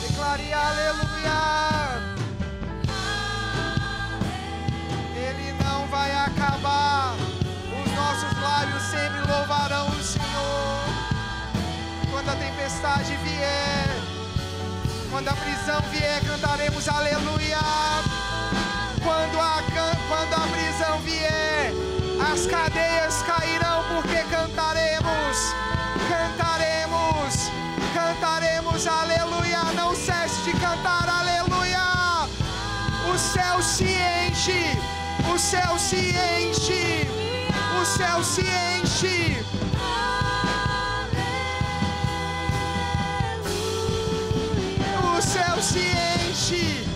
Declare aleluia. Quando a prisão vier, cantaremos aleluia. Quando a prisão vier, as cadeias cairão, porque cantaremos, cantaremos, cantaremos aleluia. Não cesse de cantar aleluia. O céu se enche, o céu se enche, o céu se enche. O céu se enche.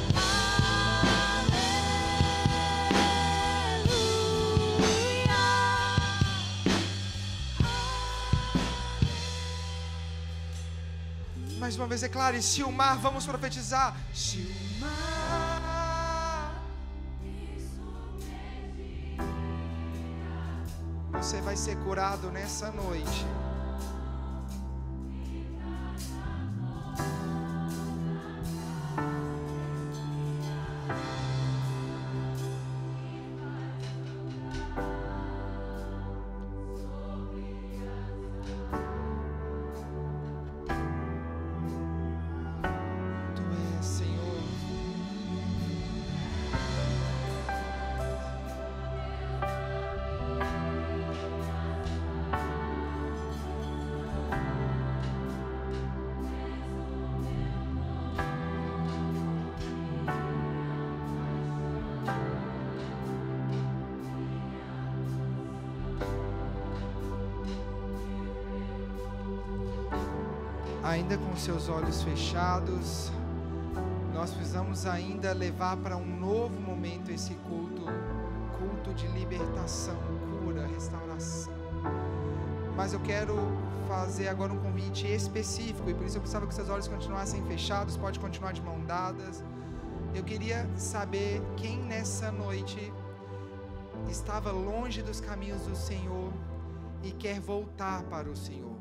Mais uma vez, declare: se o mar, vamos profetizar. Se o mar, você vai ser curado nessa noite. Ainda com seus olhos fechados, nós precisamos ainda levar para um novo momento esse culto de libertação, cura, restauração. Mas eu quero fazer agora um convite específico, e por isso eu precisava que seus olhos continuassem fechados. Pode continuar de mão dadas. Eu queria saber quem nessa noite estava longe dos caminhos do Senhor e quer voltar para o Senhor.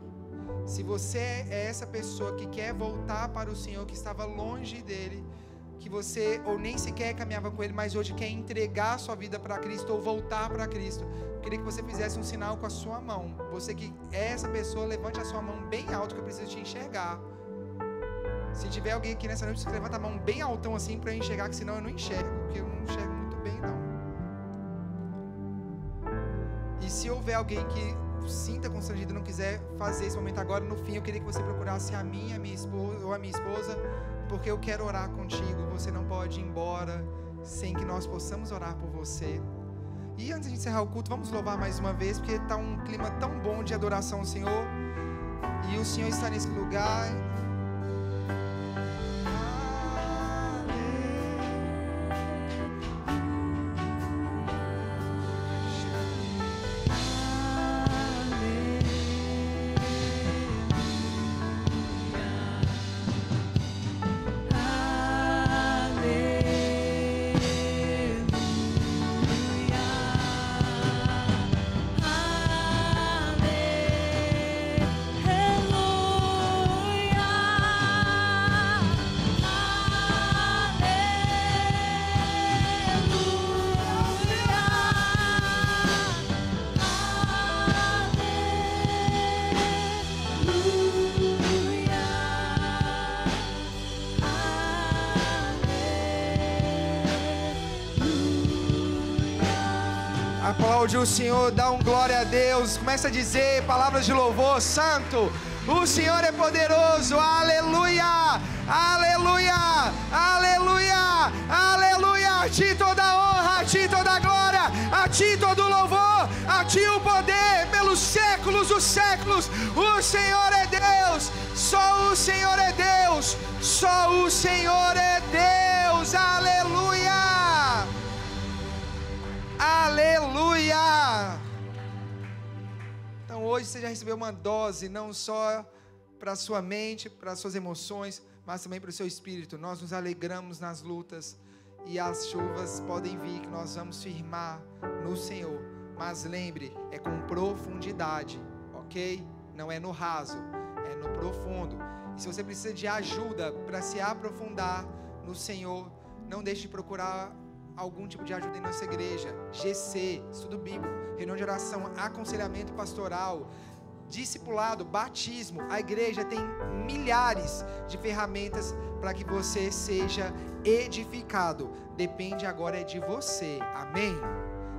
Se você é essa pessoa que quer voltar para o Senhor, que estava longe dele, que você ou nem sequer caminhava com ele, mas hoje quer entregar a sua vida para Cristo ou voltar para Cristo, eu queria que você fizesse um sinal com a sua mão. Você que é essa pessoa, levante a sua mão bem alto, que eu preciso te enxergar. Se tiver alguém aqui nessa noite, levanta a mão bem altão assim para eu enxergar, que senão eu não enxergo, porque eu não enxergo muito bem não. E se houver alguém que sinta constrangido e não quiser fazer esse momento agora, no fim eu queria que você procurasse a minha esposa ou a minha esposa, porque eu quero orar contigo. Você não pode ir embora sem que nós possamos orar por você. E antes de encerrar o culto, vamos louvar mais uma vez, porque está um clima tão bom de adoração ao Senhor, e o Senhor está nesse lugar. Aplaude o Senhor, dá um glória a Deus, começa a dizer palavras de louvor. Santo, o Senhor é poderoso, aleluia, aleluia, aleluia, aleluia. A Ti toda a honra, a Ti toda a glória, a Ti todo o louvor, a Ti o poder pelos séculos dos séculos. O Senhor é Deus, só o Senhor é Deus, só o Senhor é Deus, aleluia. Aleluia! Então hoje você já recebeu uma dose, não só para a sua mente, para as suas emoções, mas também para o seu espírito. Nós nos alegramos nas lutas e as chuvas podem vir, que nós vamos firmar no Senhor. Mas lembre, é com profundidade, ok? Não é no raso, é no profundo. E se você precisa de ajuda para se aprofundar no Senhor, não deixe de procurar algum tipo de ajuda em nossa igreja. GC, estudo bíblico, reunião de oração, aconselhamento pastoral. discipulado, batismo. A igreja tem milhares de ferramentas para que você seja edificado. Depende agora de você. Amém?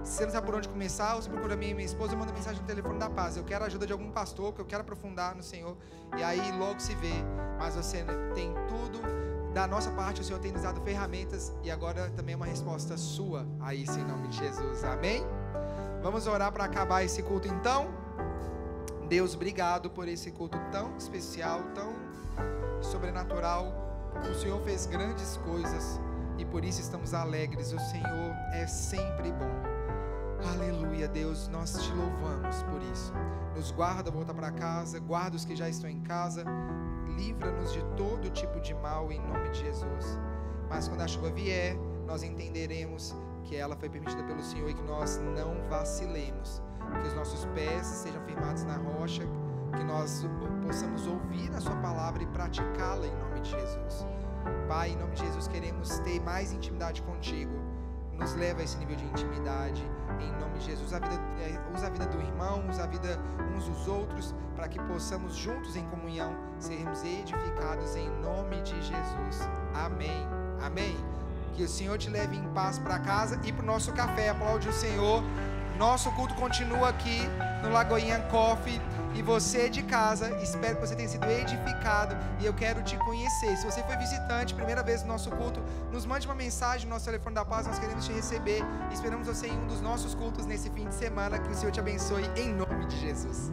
Se você não sabe por onde começar, você procura mim e minha esposa, eu mando mensagem no telefone da paz. Eu quero a ajuda de algum pastor, que eu quero aprofundar no Senhor. E aí logo se vê. Mas você tem tudo da nossa parte, o Senhor tem nos dado ferramentas. E agora também uma resposta sua a isso em nome de Jesus. Amém? Vamos orar para acabar esse culto então. Deus, obrigado por esse culto tão especial, tão sobrenatural. O Senhor fez grandes coisas e por isso estamos alegres. O Senhor é sempre bom. Aleluia, Deus, nós te louvamos por isso. Nos guarda, volta para casa, guarda os que já estão em casa, livra-nos de todo tipo de mal em nome de Jesus. Mas quando a chuva vier, nós entenderemos que ela foi permitida pelo Senhor e que nós não vacilemos, que os nossos pés sejam firmados na rocha, que nós possamos ouvir a sua palavra e praticá-la em nome de Jesus. Pai, em nome de Jesus, queremos ter mais intimidade contigo. Nos leva a esse nível de intimidade, em nome de Jesus. Usa a vida do irmão, usa a vida uns dos outros, para que possamos juntos em comunhão sermos edificados em nome de Jesus. Amém. Amém. Que o Senhor te leve em paz para casa e para o nosso café. Aplaude o Senhor. Nosso culto continua aqui no Lagoinha Coffee. E você de casa, espero que você tenha sido edificado. E eu quero te conhecer. Se você foi visitante, primeira vez no nosso culto, nos mande uma mensagem no nosso telefone da paz. Nós queremos te receber. Esperamos você em um dos nossos cultos nesse fim de semana. Que o Senhor te abençoe em nome de Jesus.